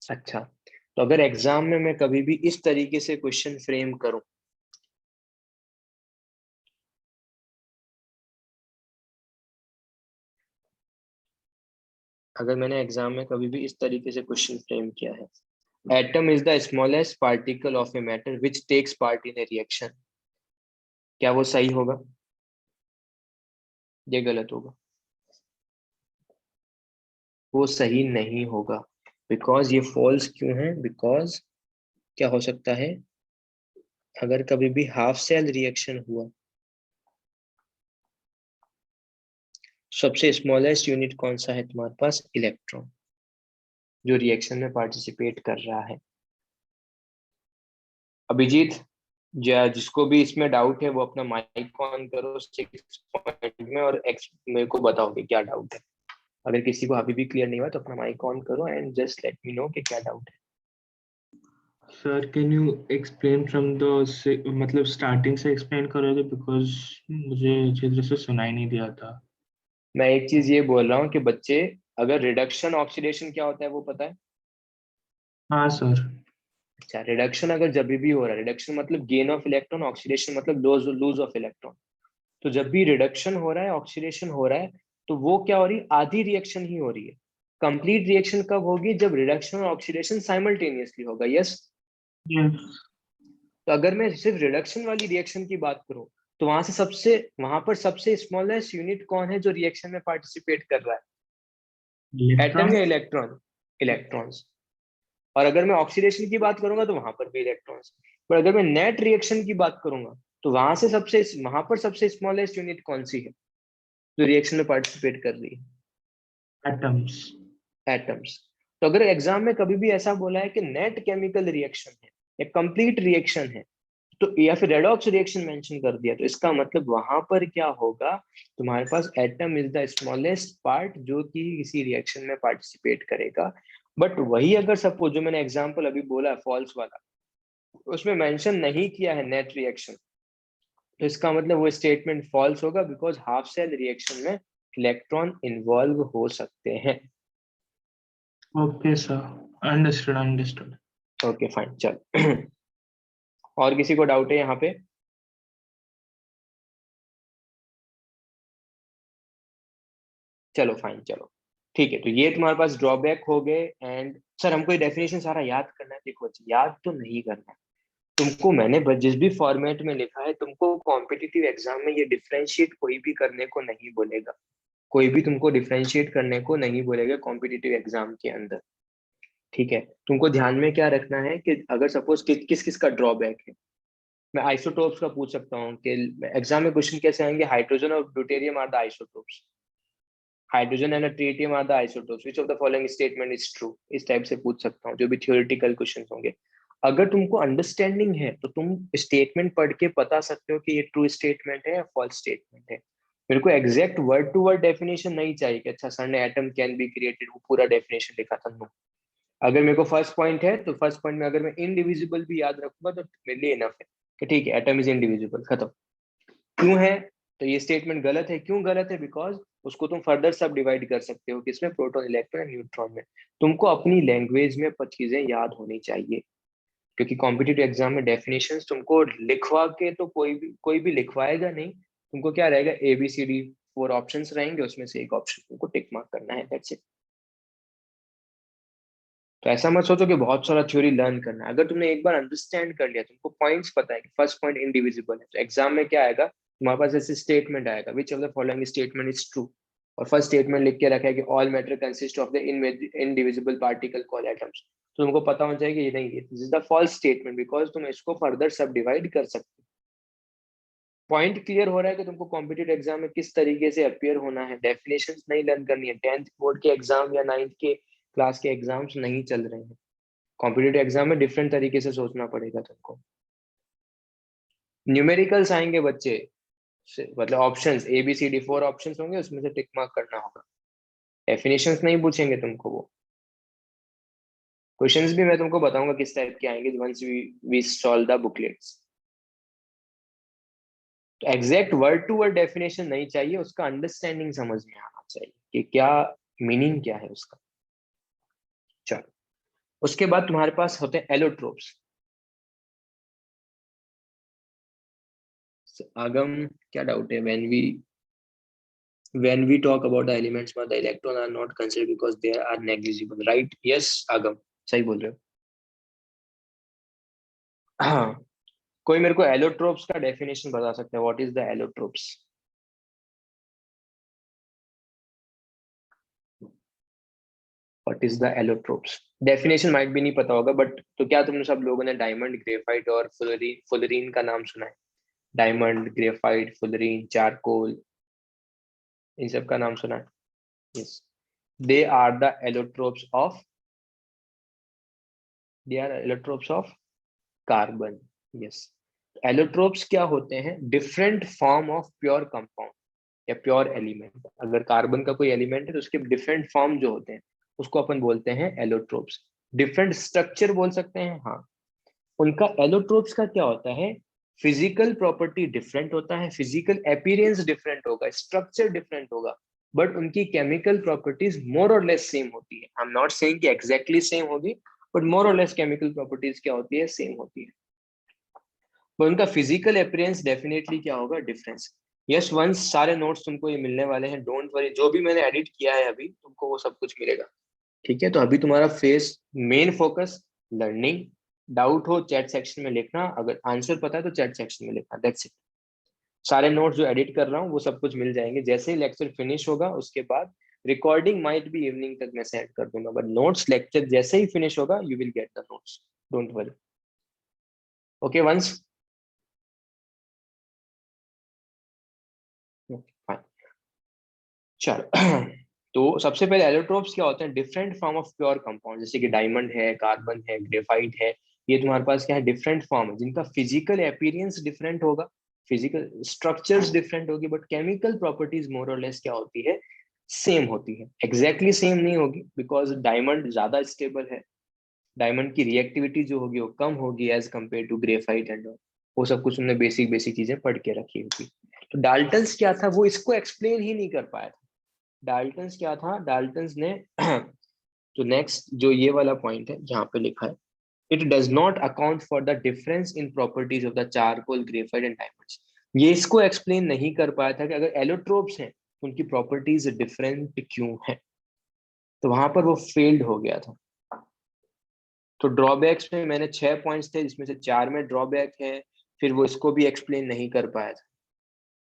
अच्छा, तो अगर एग्जाम में मैं कभी भी इस तरीके से क्वेश्चन फ्रेम करूं, अगर मैंने एग्जाम में कभी भी इस तरीके से क्वेश्चन फ्रेम किया है, atom is the smallest particle of a matter which takes part in a reaction, क्या वो सही होगा? ये गलत होगा? वो सही नहीं होगा। बिकॉज ये फॉल्स क्यों है? बिकॉज क्या हो सकता है, अगर कभी भी हाफ सेल रिएक्शन हुआ, सबसे स्मॉलेस्ट यूनिट कौन सा है तुम्हारे पास? इलेक्ट्रॉन, जो रिएक्शन में पार्टिसिपेट कर रहा है। अभिजीत, जिसको भी इसमें डाउट है वो अपना माइक ऑन करो 6 पॉइंट में और मेरे को बताओ कि क्या डाउट है। अगर किसी को अभी भी क्लियर नहीं हुआ तो अपना माइक ऑन करो and just let me know कि क्या डाउट है। Sir can you explain from the मतलब स्टार्टिंग से एक्सप्लेन करोगे, बिकॉज मुझे अच्छी तरह से सुनाई नहीं दिया था। मैं एक चीज ये बोल रहा हूँ कि बच्चे, अगर रिडक्शन ऑक्सीडेशन क्या होता है वो पता है? हाँ सर। अच्छा, रिडक्शन अगर जब भी हो रहा है, रिडक्शन मतलब गेन ऑफ इलेक्ट्रॉन, ऑक्सीडेशन मतलब लूज ऑफ इलेक्ट्रॉन। तो जब भी रिडक्शन हो रहा है, ऑक्सीडेशन हो रहा है, तो वो क्या हो रही है? आधी रिएक्शन ही हो रही है। कंप्लीट रिएक्शन कब होगी? जब रिडक्शन और ऑक्सीडेशन साइमल्टेनियसली होगा, यस। यस। तो अगर मैं सिर्फ रिडक्शन वाली रिएक्शन की बात करूं तो वहां पर सबसे स्मॉलेस्ट यूनिट कौन है जो रिएक्शन में पार्टिसिपेट कर रहा है? Atom electron. या इलेक्ट्रॉन? इलेक्ट्रॉन्स। और अगर मैं ऑक्सीडेशन की बात करूंगा तो वहां पर भी इलेक्ट्रॉन्स। पर अगर मैं नेट रिएक्शन की बात करूंगा तो वहां पर सबसे स्मॉलेस्ट यूनिट कौन सी है जो रिएक्शन में पार्टिसिपेट कर रही है? एटम्स। एटम्स। तो अगर एग्जाम में कभी भी ऐसा बोला है कि नेट केमिकल रिएक्शन है या कंप्लीट रिएक्शन है, तो या फिर रेडॉक्स रिएक्शन मेंशन कर दिया, तो इसका मतलब वहां पर क्या होगा? तुम्हारे पास atom is the smallest part जो कि किसी रिएक्शन में पार्टिसिपेट करेगा। बट वही अगर सपोज जो मैंने एग्जांपल अभी बोला फॉल्स वाला, उसमें मेंशन नहीं किया है नेट रिएक्शन, तो इसका मतलब वो स्टेटमेंट फॉल्स होगा बिकॉज हाफ सेल रिएक्शन में इलेक्ट्रॉन इन्वॉल्व हो सकते हैं। Okay sir, understood. Okay fine, चल। और किसी को डाउट है यहाँ पे? चलो फाइन, चलो ठीक है। तो ये तुम्हारे पास ड्रॉबैक हो गए। एंड सर हमको ये डेफिनेशन सारा याद करना है। देखो याद तो नहीं करना है तुमको, मैंने जिस भी फॉर्मेट में लिखा है तुमको कॉम्पिटिटिव एग्जाम में ये डिफरेंशिएट कोई भी करने को नहीं बोलेगा। कोई भी तुमको डिफरेंशिएट करने को नहीं बोलेगा कॉम्पिटिटिव एग्जाम के अंदर। ठीक है, तुमको ध्यान में क्या रखना है कि अगर सपोज किस किस का ड्रॉबैक है, मैं आइसोटोप्स का पूछ सकता हूँ कि एग्जाम में क्वेश्चन कैसे आएंगे, हाइड्रोजन और deuterium are the isotopes, hydrogen and tritium are the isotopes, which of the following statement is true, इस टाइप से पूछ सकता हूँ, जो भी थ्योरेटिकल क्वेश्चन होंगे। अगर तुमको अंडरस्टैंडिंग है तो तुम स्टेटमेंट पढ़ के बता सकते हो कि ये ट्रू स्टेटमेंट है या फॉल्स स्टेटमेंट है। मेरे को exact word to word definition नहीं चाहिए कि अच्छा सर ने एटम कैन बी क्रिएटेड वो पूरा डेफिनेशन लिखा था। नो, अगर मेरे को फर्स्ट पॉइंट है तो फर्स्ट पॉइंट में अगर मैं इनडिविजिबल भी याद रखूंगा तो मेरे लिए इनफ है कि ठीक है एटम इज इनडिविजिबल, खत्म। क्यों है तो ये स्टेटमेंट गलत है? क्यों गलत है? बिकॉज उसको तुम फर्दर सब डिवाइड कर सकते हो किसमें, प्रोटॉन इलेक्ट्रॉन एंड न्यूट्रॉन में। तुमको अपनी लैंग्वेज में चीजें याद होनी चाहिए, क्योंकि कॉम्पिटिटिव एग्जाम में डेफिनेशंस तुमको लिखवा के तो कोई भी लिखवाएगा नहीं। तुमको क्या रहेगा, ABCD 4 ऑप्शंस रहेंगे, उसमें से एक ऑप्शन तुमको टिक मार्क करना है, दैट्स इट। तो ऐसा मत सोचो कि बहुत सारा थ्योरी लर्न करना है। अगर तुमने एक बार अंडरस्टैंड कर लिया, तुमको पॉइंट्स पता है कि फर्स्ट पॉइंट इनडिविजिबल है, तो एग्जाम में क्या आएगा तुम्हारे पास, ऐसे स्टेटमेंट आएगा which of the following statement is true, और फर्स्ट स्टेटमेंट लिख के रखा है कि all matter consist of the indivisible particle called atoms. तो तुमको पता होना चाहिए कि ये नहीं, this is the false statement, because तुम इसको फर्दर सब डिवाइड कर सकते हो। पॉइंट क्लियर हो रहा है कि तुमको कॉम्पिटिटिव एग्जाम में किस तरीके से अपियर होना है, डेफिनेशंस नहीं लर्न करनी है। 10th बोर्ड के एग्जाम या 9th के क्लास के एग्जाम्स नहीं चल रहे हैं। कॉम्पिटिटिव एग्जाम में डिफरेंट तरीके से सोचना पड़ेगा तुमको। न्यूमेरिकल्स आएंगे बच्चे, मतलब ऑप्शंस ABCD 4 ऑप्शंस होंगे, उसमें से टिक मार्क करना होगा। डेफिनेशंस नहीं पूछेंगे तुमको वो। क्वेश्चंस भी मैं तुमको बताऊंगा किस टाइप के आएंगे once we solve the booklets. तो exact word to word definition नहीं चाहिए, उसका अंडरस्टैंडिंग समझ में आना चाहिए कि क्या मीनिंग क्या है उसका। चलो, उसके बाद तुम्हारे पास होते हैं एलोट्रोप्स। आगम, क्या डाउट है? when we talk about the elements but the electron are not considered because they are negligible, right? Yes आगम, सही बोल रहे हो। हाँ, कोई मेरे को एलोट्रोप्स का डेफिनेशन बता सकता है? What is the allotropes? What is the allotropes? Definition might भी नहीं पता होगा, बट तो क्या तुमने सब लोगों ने डायमंड, ग्रेफाइट और फुलरीन का नाम सुना है? डायमंड, ग्रेफाइट, फुलरीन, चारकोल, इन सब का नाम सुना है? Yes, they are the allotropes of, they are allotropes of carbon. Yes, allotropes क्या होते हैं? Different form of pure compound या प्योर एलिमेंट। अगर कार्बन का कोई एलिमेंट है तो उसके डिफरेंट फॉर्म जो होते हैं उसको अपन बोलते हैं एलोट्रोप्स। डिफरेंट स्ट्रक्चर बोल सकते हैं, हाँ। उनका एलोट्रोप्स का क्या होता है, फिजिकल प्रॉपर्टी डिफरेंट होता है, फिजिकल अपीयरेंस डिफरेंट होगा, स्ट्रक्चर डिफरेंट होगा, बट उनकी केमिकल प्रॉपर्टीज मोर और लेस सेम होती है। आई एम नॉट सेइंग कि एग्जैक्टली सेम होगी, बट मोर और लेस केमिकल प्रॉपर्टीज क्या होती है, सेम होती है। तो उनका फिजिकल अपीयरेंस डेफिनेटली क्या होगा, डिफरेंस। यस, वंस सारे नोट्स तुमको ये मिलने वाले हैं, डोंट वरी, जो भी मैंने एडिट किया है अभी तुमको वो सब कुछ मिलेगा। ठीक है, तो अभी तुम्हारा face main focus learning. Doubt हो चैट सेक्शन में लिखना, अगर आंसर पता है तो चैट सेक्शन में लिखना, दैट्स इट। सारे नोट्स जो एडिट कर रहा हूँ वो सब कुछ मिल जाएंगे। जैसे ही लेक्चर फिनिश होगा उसके बाद रिकॉर्डिंग माइट भी इवनिंग तक मैं सेंड कर दूंगा, बट नोट्स लेक्चर जैसे ही फिनिश होगा you will get the notes, don't worry. Okay once, fine, चलो। तो सबसे पहले एलोट्रोप्स क्या होते हैं, different form of pure compound, जैसे कि डायमंड है, कार्बन है, ग्रेफाइट है। ये तुम्हारे पास क्या है, डिफरेंट फॉर्म है जिनका फिजिकल अपीयरेंस डिफरेंट होगा, फिजिकल स्ट्रक्चर्स डिफरेंट होगी, बट केमिकल प्रॉपर्टीज मोर और लेस क्या होती है, सेम होती है। एग्जैक्टली सेम नहीं होगी बिकॉज डायमंड ज्यादा स्टेबल है, डायमंड की रिएक्टिविटी जो होगी वो कम होगी as compare to graphite and वो सब कुछ तुमने बेसिक बेसिक चीजें पढ़ के रखी होगी। तो डाल्टन्स क्या था, वो इसको एक्सप्लेन ही नहीं कर पाया था। डाल्टन्स क्या था, डाल्टन्स ने तो नेक्स्ट जो ये वाला पॉइंट है जहाँ पे लिखा है, it does not account for the difference in properties of the charcoal, graphite and diamonds. ये इसको एक्सप्लेन नहीं कर पाया था कि अगर एलोट्रोप्स हैं तो उनकी प्रॉपर्टीज डिफरेंट क्यों है, तो वहां पर वो फेल्ड हो गया था। तो ड्रॉबैक्स में मैंने 6 पॉइंट्स थे जिसमें से 4 में ड्रॉबैक है, फिर वो इसको भी एक्सप्लेन नहीं कर पाया था।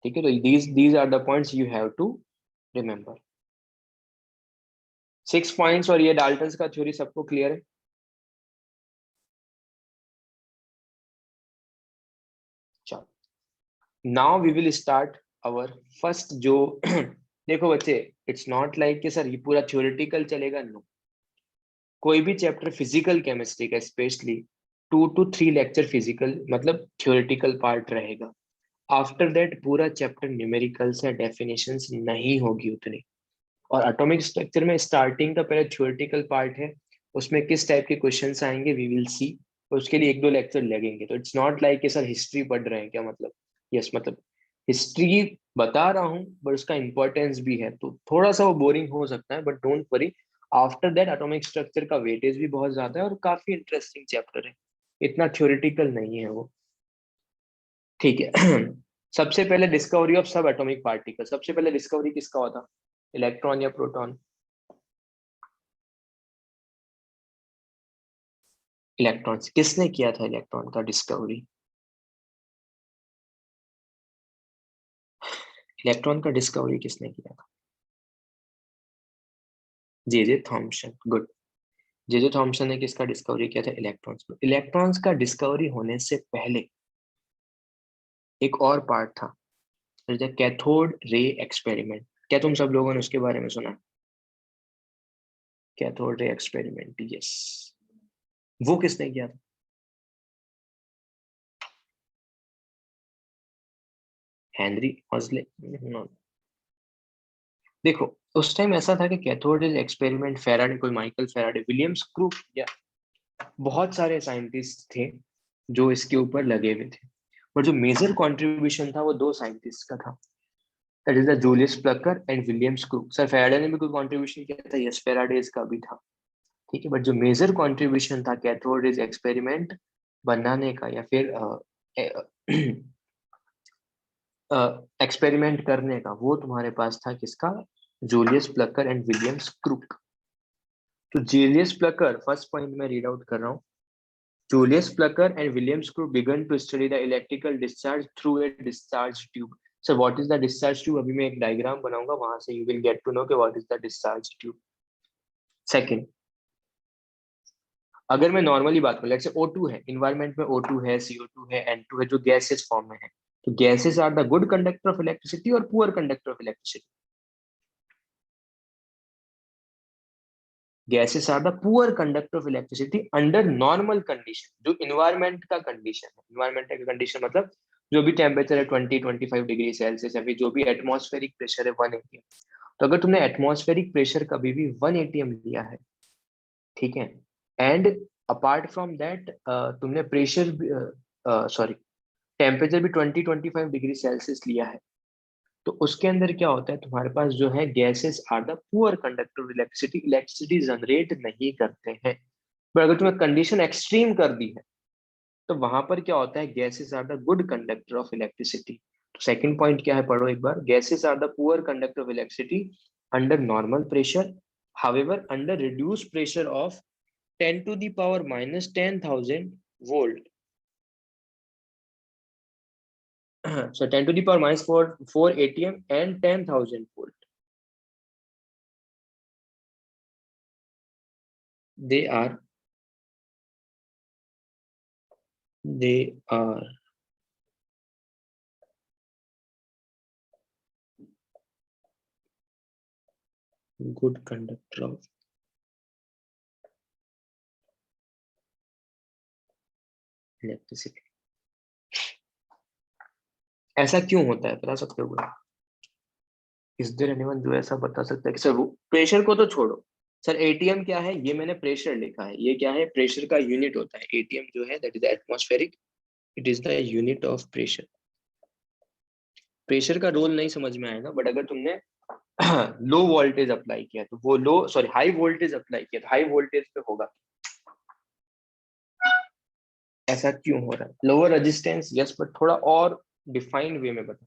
ठीक है, तो these are the points you have to remember. 6 points और ये डाल्टन्स का थ्योरी सबको क्लियर है? चलो, now we will start our first जो देखो बच्चे, इट्स नॉट लाइक कि सर ये पूरा थ्योरेटिकल चलेगा, नो। कोई भी चैप्टर फिजिकल केमिस्ट्री का स्पेशली 2 to 3 लेक्चर फिजिकल मतलब थ्योरेटिकल पार्ट रहेगा। आफ्टर दैट पूरा चैप्टर न्यूमेरिकल्स या डेफिनेशंस नहीं होगी उतनी। और एटॉमिक स्ट्रक्चर में स्टार्टिंग का पहले थ्योरेटिकल पार्ट है, उसमें किस टाइप के क्वेश्चंस आएंगे वी विल सी, और उसके लिए 1-2 लेक्चर लगेंगे। तो इट्स नॉट लाइक कि सर हिस्ट्री पढ़ रहे हैं क्या, मतलब यस, मतलब हिस्ट्री बता रहा हूँ बट उसका इंपॉर्टेंस भी है, तो थोड़ा सा वो बोरिंग हो सकता है, but don't worry. After that atomic structure का वेटेज भी बहुत ज्यादा है और काफी इंटरेस्टिंग चैप्टर है, इतना थ्योरेटिकल नहीं है वो। ठीक है। सबसे पहले डिस्कवरी ऑफ सब एटॉमिक पार्टिकल, सबसे पहले डिस्कवरी किसका हुआ था, इलेक्ट्रॉन या प्रोटॉन? इलेक्ट्रॉन। किसने किया था इलेक्ट्रॉन का डिस्कवरी? इलेक्ट्रॉन का डिस्कवरी किसने किया था? J Thomson, good. J Thomson ने किसका डिस्कवरी किया था? इलेक्ट्रॉन्स को। इलेक्ट्रॉन्स का डिस्कवरी होने से पहले एक और पार्ट था, कैथोड रे एक्सपेरिमेंट। क्या तुम सब लोगों ने उसके बारे में सुना? Cathode ray experiment, yes. वो किसने किया था? हेनरी हॉजले? नो। देखो, उस टाइम ऐसा था कि कैथोड रे एक्सपेरिमेंट फेराडे, कोई माइकल फेराडे, विलियम्स क्रूक, या बहुत सारे साइंटिस्ट थे जो इसके ऊपर लगे हुए थे। और जो मेजर कंट्रीब्यूशन था वो 2 साइंटिस्ट का था, that is the Julius Plucker and Williams crook. Sir Faraday ने भी कोई कंट्रीब्यूशन किया था? यस, फेराडेज का भी था। ठीक है, बट जो मेजर कंट्रीब्यूशन था कैथोड रेज एक्सपेरिमेंट बनाने का या फिर एक्सपेरिमेंट करने का, वो तुम्हारे पास था किसका? Julius Plucker and Williams crook. तो जूलियस प्लकर, फर्स्ट पॉइंट में रीड आउट कर रहा हूँ, Julius Plucker and Williams Crew began to study the electrical discharge through a discharge tube. So what is the discharge tube? अभी मैं एक diagram बनाऊंगा, वहां से you will get to know कि what is the discharge tube. Second, अगर मैं normally बात करूं, लेट्स से O2 है, इन्वायरमेंट में O2 है, CO2 है, N2 है, जो गैसेस फॉर्म में है, तो gases are the good conductor of electricity और poor conductor of electricity? Gases are the poor conductor of electricity under normal condition, जो इन्वायरमेंट का कंडीशन है। इन्वायरमेंट का कंडीशन मतलब जो भी टेम्परेचर है 20-25 डिग्री सेल्सियस, या फिर जो भी एटमॉस्फेरिक प्रेशर है 1 atm। तो अगर तुमने एटमॉस्फेरिक प्रेशर कभी भी 1 atm लिया है, ठीक है, एंड अपार्ट फ्रॉम दैट तुमने प्रेशर, सॉरी, टेम्परेचर भी 20-25 डिग्री सेल्सियस लिया है, तो उसके अंदर क्या होता है, तुम्हारे पास जो है gases are the poor conductor of electricity, electricity generate नहीं करते हैं। पर अगर तुम्हें कंडीशन एक्सट्रीम कर दी है, तो वहां पर क्या होता है, gases are the good conductor of electricity. तो सेकंड पॉइंट क्या है, पढ़ो एक बार, gases are the poor conductor of electricity under normal pressure, however under reduce pressure of 10⁻⁻10,000 volt. So 10⁻⁻4 atm and 10,000 volt. They are good conductor of electricity. ऐसा क्यों होता है, बता सकते हो? इस देर एनीवन जो ऐसा बता सकता है कि सर वो प्रेशर को तो छोड़ो, सर एटीएम क्या है, ये मैंने प्रेशर लिखा है, ये क्या है, प्रेशर का यूनिट होता है। एटीएम जो है that is atmospheric, it is the unit of pressure. Pressure का रोल नहीं समझ में आएगा, बट अगर तुमने लो वोल्टेज अप्लाई किया तो वो हाई वोल्टेज अप्लाई किया तो हाई वोल्टेज पे होगा। ऐसा क्यों हो रहा है? लोअर रेजिस्टेंस यस, बट थोड़ा और डिफाइंड वे में बता।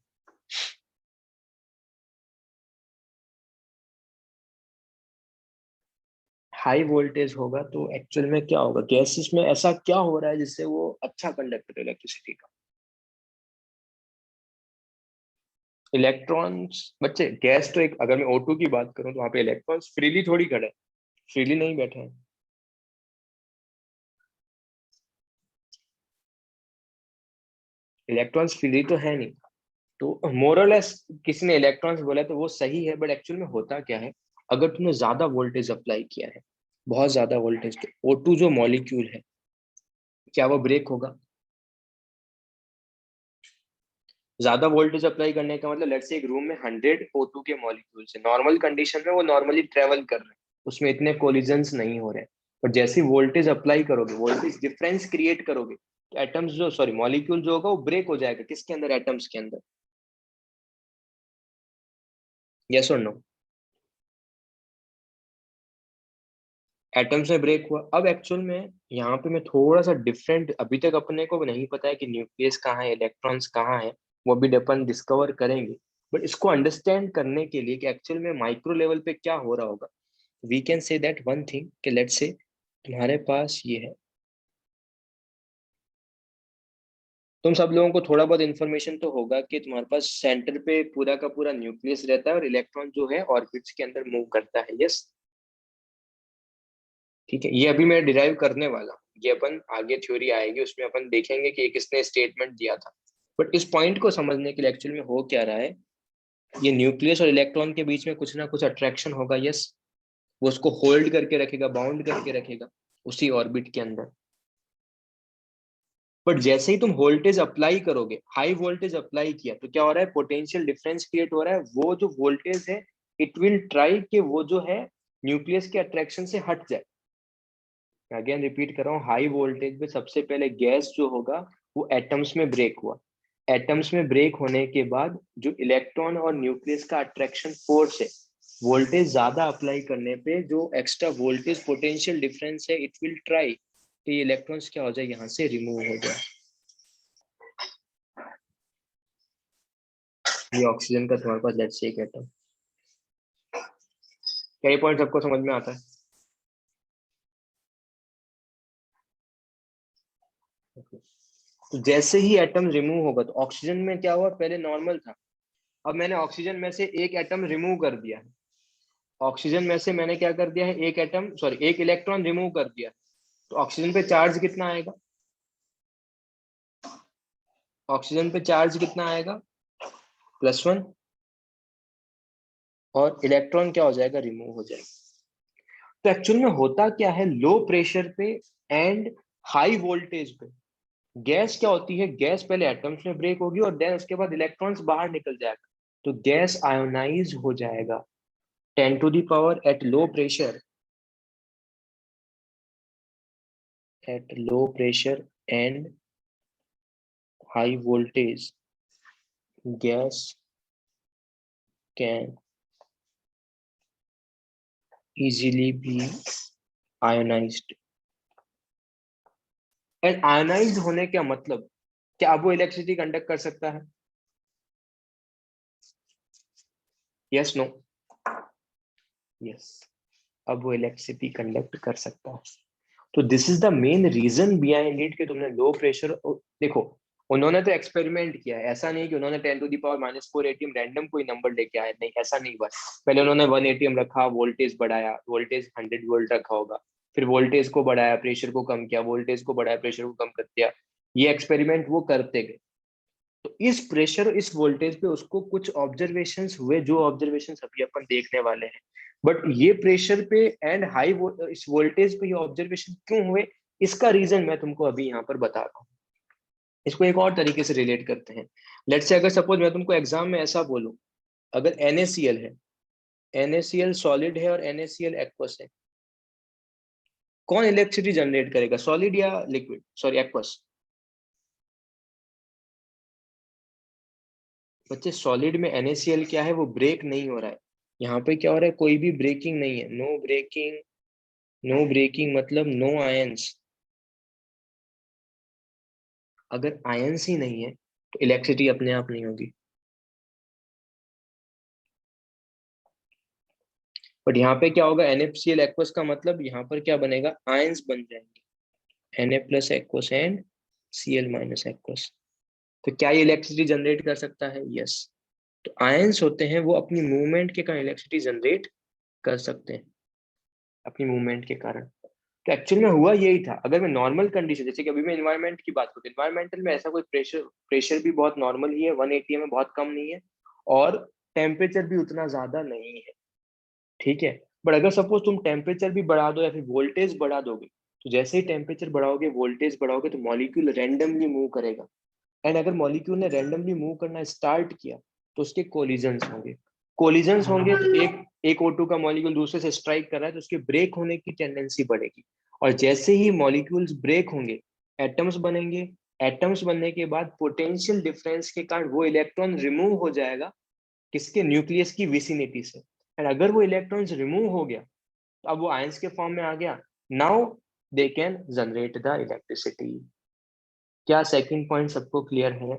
हाई वोल्टेज होगा तो एक्चुअल में क्या होगा? गैसेस में ऐसा क्या हो रहा है जिससे वो अच्छा कंडक्टर इलेक्ट्रिसिटी का? इलेक्ट्रॉन्स बच्चे, गैस तो एक, अगर मैं O2 की बात करूं तो वहां पे इलेक्ट्रॉन्स फ्रीली थोड़ी खड़े हैं, फ्रीली नहीं बैठे हैं। इलेक्ट्रॉन्स फ्रीली तो है नहीं। तो मोरलेस किसी ने इलेक्ट्रॉन्स बोला तो वो सही है, बट एक्चुअल में होता क्या है? अगर तुमने ज्यादा वोल्टेज अप्लाई किया है, बहुत ज्यादा वोल्टेज, तो O2 जो मॉलिक्यूल है क्या वो ब्रेक होगा? ज्यादा वोल्टेज अप्लाई करने का मतलब, लेट्स से एक रूम में 100 O2 के मॉलिक्यूल्स है, नॉर्मल कंडीशन में वो नॉर्मली ट्रेवल कर रहे हैं, उसमें इतने कोलिजन्स नहीं हो रहे हैं। पर जैसे वोल्टेज अप्लाई करोगे, वोल्टेज डिफरेंस क्रिएट करोगे, एटम्स जो सॉरी मॉलिक्यूल जो होगा वो ब्रेक हो जाएगा। किसके अंदर? एटम्स के अंदर। यस और नो? एटम्स में ब्रेक हुआ। अब एक्चुअल में यहाँ पे मैं थोड़ा सा डिफरेंट, अभी तक अपने को नहीं पता है कि न्यूक्लियस कहाँ है, इलेक्ट्रॉन्स कहाँ है, वो भी अपन डिस्कवर करेंगे। बट इसको अंडरस्टैंड करने के लिए कि एक्चुअल में माइक्रो लेवल पे क्या हो रहा होगा, we can say that one thing कि लेट्स से तुम्हारे पास ये है, तुम सब लोगों को थोड़ा बहुत इन्फॉर्मेशन तो होगा कि तुम्हारे पास सेंटर पे पूरा का पूरा न्यूक्लियस रहता है और इलेक्ट्रॉन जो है ऑर्बिट्स के अंदर मूव करता है। यस, ठीक है, ये अभी मैं डिराइव करने वाला हूँ, ये अपन आगे थ्योरी आएगी उसमें अपन देखेंगे कि ये किसने स्टेटमेंट दिया था। बट इस पॉइंट को समझने के लिए एक्चुअल में हो क्या रहा है, ये न्यूक्लियस और इलेक्ट्रॉन के बीच में कुछ ना कुछ अट्रैक्शन होगा। यस, वो उसको होल्ड करके रखेगा, बाउंड करके रखेगा उसी ऑर्बिट के अंदर। बट जैसे ही तुम वोल्टेज अप्लाई करोगे, हाई वोल्टेज अप्लाई किया तो क्या हो रहा है? पोटेंशियल डिफरेंस क्रिएट हो रहा है। वो जो वोल्टेज है, इट विल ट्राई कि वो जो है न्यूक्लियस के अट्रैक्शन से हट जाए। अगेन रिपीट कर रहा हूँ, हाई वोल्टेज पे सबसे पहले गैस जो होगा वो एटम्स में ब्रेक हुआ। एटम्स में ब्रेक होने के बाद जो इलेक्ट्रॉन और न्यूक्लियस का अट्रैक्शन फोर्स है, वोल्टेज ज्यादा अप्लाई करने पे जो एक्स्ट्रा वोल्टेज पोटेंशियल डिफरेंस है, इट विल ट्राई कि ये इलेक्ट्रॉन्स क्या हो जाए, यहाँ से रिमूव हो जाए। ये ऑक्सीजन का तुम्हारे पास लेट्स से एक एटम, क्या ये पॉइंट सबको समझ में आता है? तो जैसे ही एटम रिमूव होगा तो ऑक्सीजन में क्या हुआ? पहले नॉर्मल था, अब मैंने ऑक्सीजन में से एक एटम रिमूव कर दिया है। ऑक्सीजन में से मैंने क्या कर दिया है? एक एटम सॉरी एक इलेक्ट्रॉन रिमूव कर दिया। तो ऑक्सीजन पे चार्ज कितना आएगा? ऑक्सीजन पे चार्ज कितना आएगा? +1। और इलेक्ट्रॉन क्या हो जाएगा? रिमूव हो जाएगा। तो एक्चुअल में होता क्या है, लो प्रेशर पे एंड हाई वोल्टेज पे गैस क्या होती है? गैस पहले एटम्स में ब्रेक होगी और देन उसके बाद इलेक्ट्रॉन्स बाहर निकल जाएगा, तो गैस आयोनाइज हो जाएगा। 10⁻⁴ at low pressure, at low pressure and high voltage, gas can easily be ionized। And ionize होने का मतलब क्या? अब वो इलेक्ट्रिसिटी कंडक्ट कर सकता है? Yes no? यस, अब वो इलेक्ट्रिसिटी कंडक्ट कर सकता है। तो this is the main reason behind it कि तुमने लो प्रेशर, देखो उन्होंने तो एक्सपेरिमेंट किया है, ऐसा नहीं कि उन्होंने 10⁻⁻⁴ एटीएम रैंडम कोई नंबर लेके आए, नहीं ऐसा नहीं हुआ। पहले उन्होंने 1 एटीएम रखा, वोल्टेज बढ़ाया, वोल्टेज 100 वोल्ट रखा होगा, फिर वोल्टेज को बढ़ाया, प्रेशर को कम किया, वोल्टेज को बढ़ाया, प्रेशर को कम कर दिया। ये एक्सपेरिमेंट वो करते गए। तो इस प्रेशर इस वोल्टेज पे उसको कुछ ऑब्जर्वेशंस हुए, जो ऑब्जर्वेशंस अभी अपन देखने वाले हैं। बट ये प्रेशर पे एंड हाई इस वोल्टेज पे ये ऑब्जर्वेशन क्यों हुए, इसका रीजन मैं तुमको अभी यहाँ पर बता रहा हूँ। इसको एक और तरीके से रिलेट करते हैं। लेट्स से अगर सपोज मैं तुमको एग्जाम में ऐसा बोलूं, अगर NaCl है, NaCl सॉलिड है और NaCl एक्वस है, कौन इलेक्ट्रिसिटी जनरेट करेगा, सॉलिड या लिक्विड, सॉरी एक्वस? बच्चे सॉलिड में NaCl क्या है? वो ब्रेक नहीं हो रहा है, यहाँ पे क्या हो रहा है, कोई भी ब्रेकिंग नहीं है, नो ब्रेकिंग, नो ब्रेकिंग मतलब नो आयंस। अगर आयंस ही नहीं है तो इलेक्ट्रिसिटी अपने आप नहीं होगी। बट यहाँ पे क्या होगा, NaCl एक्वस का मतलब यहाँ पर क्या बनेगा, आयंस बन जाएंगे, Na plus aqueous and Cl minus aqueous. तो क्या ये इलेक्ट्रिसिटी जनरेट कर सकता है? यस। तो आयंस होते हैं वो अपनी मूवमेंट के कारण इलेक्ट्रिसिटी जनरेट कर सकते हैं, अपनी मूवमेंट के कारण। तो एक्चुअल में हुआ यही था। अगर मैं नॉर्मल कंडीशन, जैसे कि अभी मैं एनवायरनमेंट की बात करूँ, एनवायरमेंटल में ऐसा कोई प्रेशर प्रेशर भी बहुत नॉर्मल ही है, 180 में बहुत कम नहीं है, और टेम्परेचर भी उतना ज्यादा नहीं है, ठीक है। बट अगर सपोज तुम टेम्परेचर भी बढ़ा दो या फिर वोल्टेज बढ़ा दोगे, तो जैसे ही टेम्परेचर बढ़ाओगे, वोल्टेज बढ़ाओगे, तो मॉलिक्यूल रैंडमली मूव करेगा। एंड अगर मॉलिक्यूल ने रैंडमली मूव करना स्टार्ट किया तो उसके कोलिजन्स होंगे। कोलिजन्स होंगे तो एक O2 का मॉलिक्यूल दूसरे से स्ट्राइक कर रहा है तो उसके ब्रेक होने की टेंडेंसी बढ़ेगी। और जैसे ही मॉलिक्यूल्स ब्रेक होंगे, एटम्स बनेंगे। एटम्स बनने के बाद पोटेंशियल डिफरेंस के कारण वो इलेक्ट्रॉन रिमूव हो जाएगा, किसके, न्यूक्लियस की विसिनिटी से। एंड अगर वो इलेक्ट्रॉन्स रिमूव हो गया तो अब वो आयंस के फॉर्म में आ गया। Now they can generate the electricity. क्या सेकंड पॉइंट सबको क्लियर है?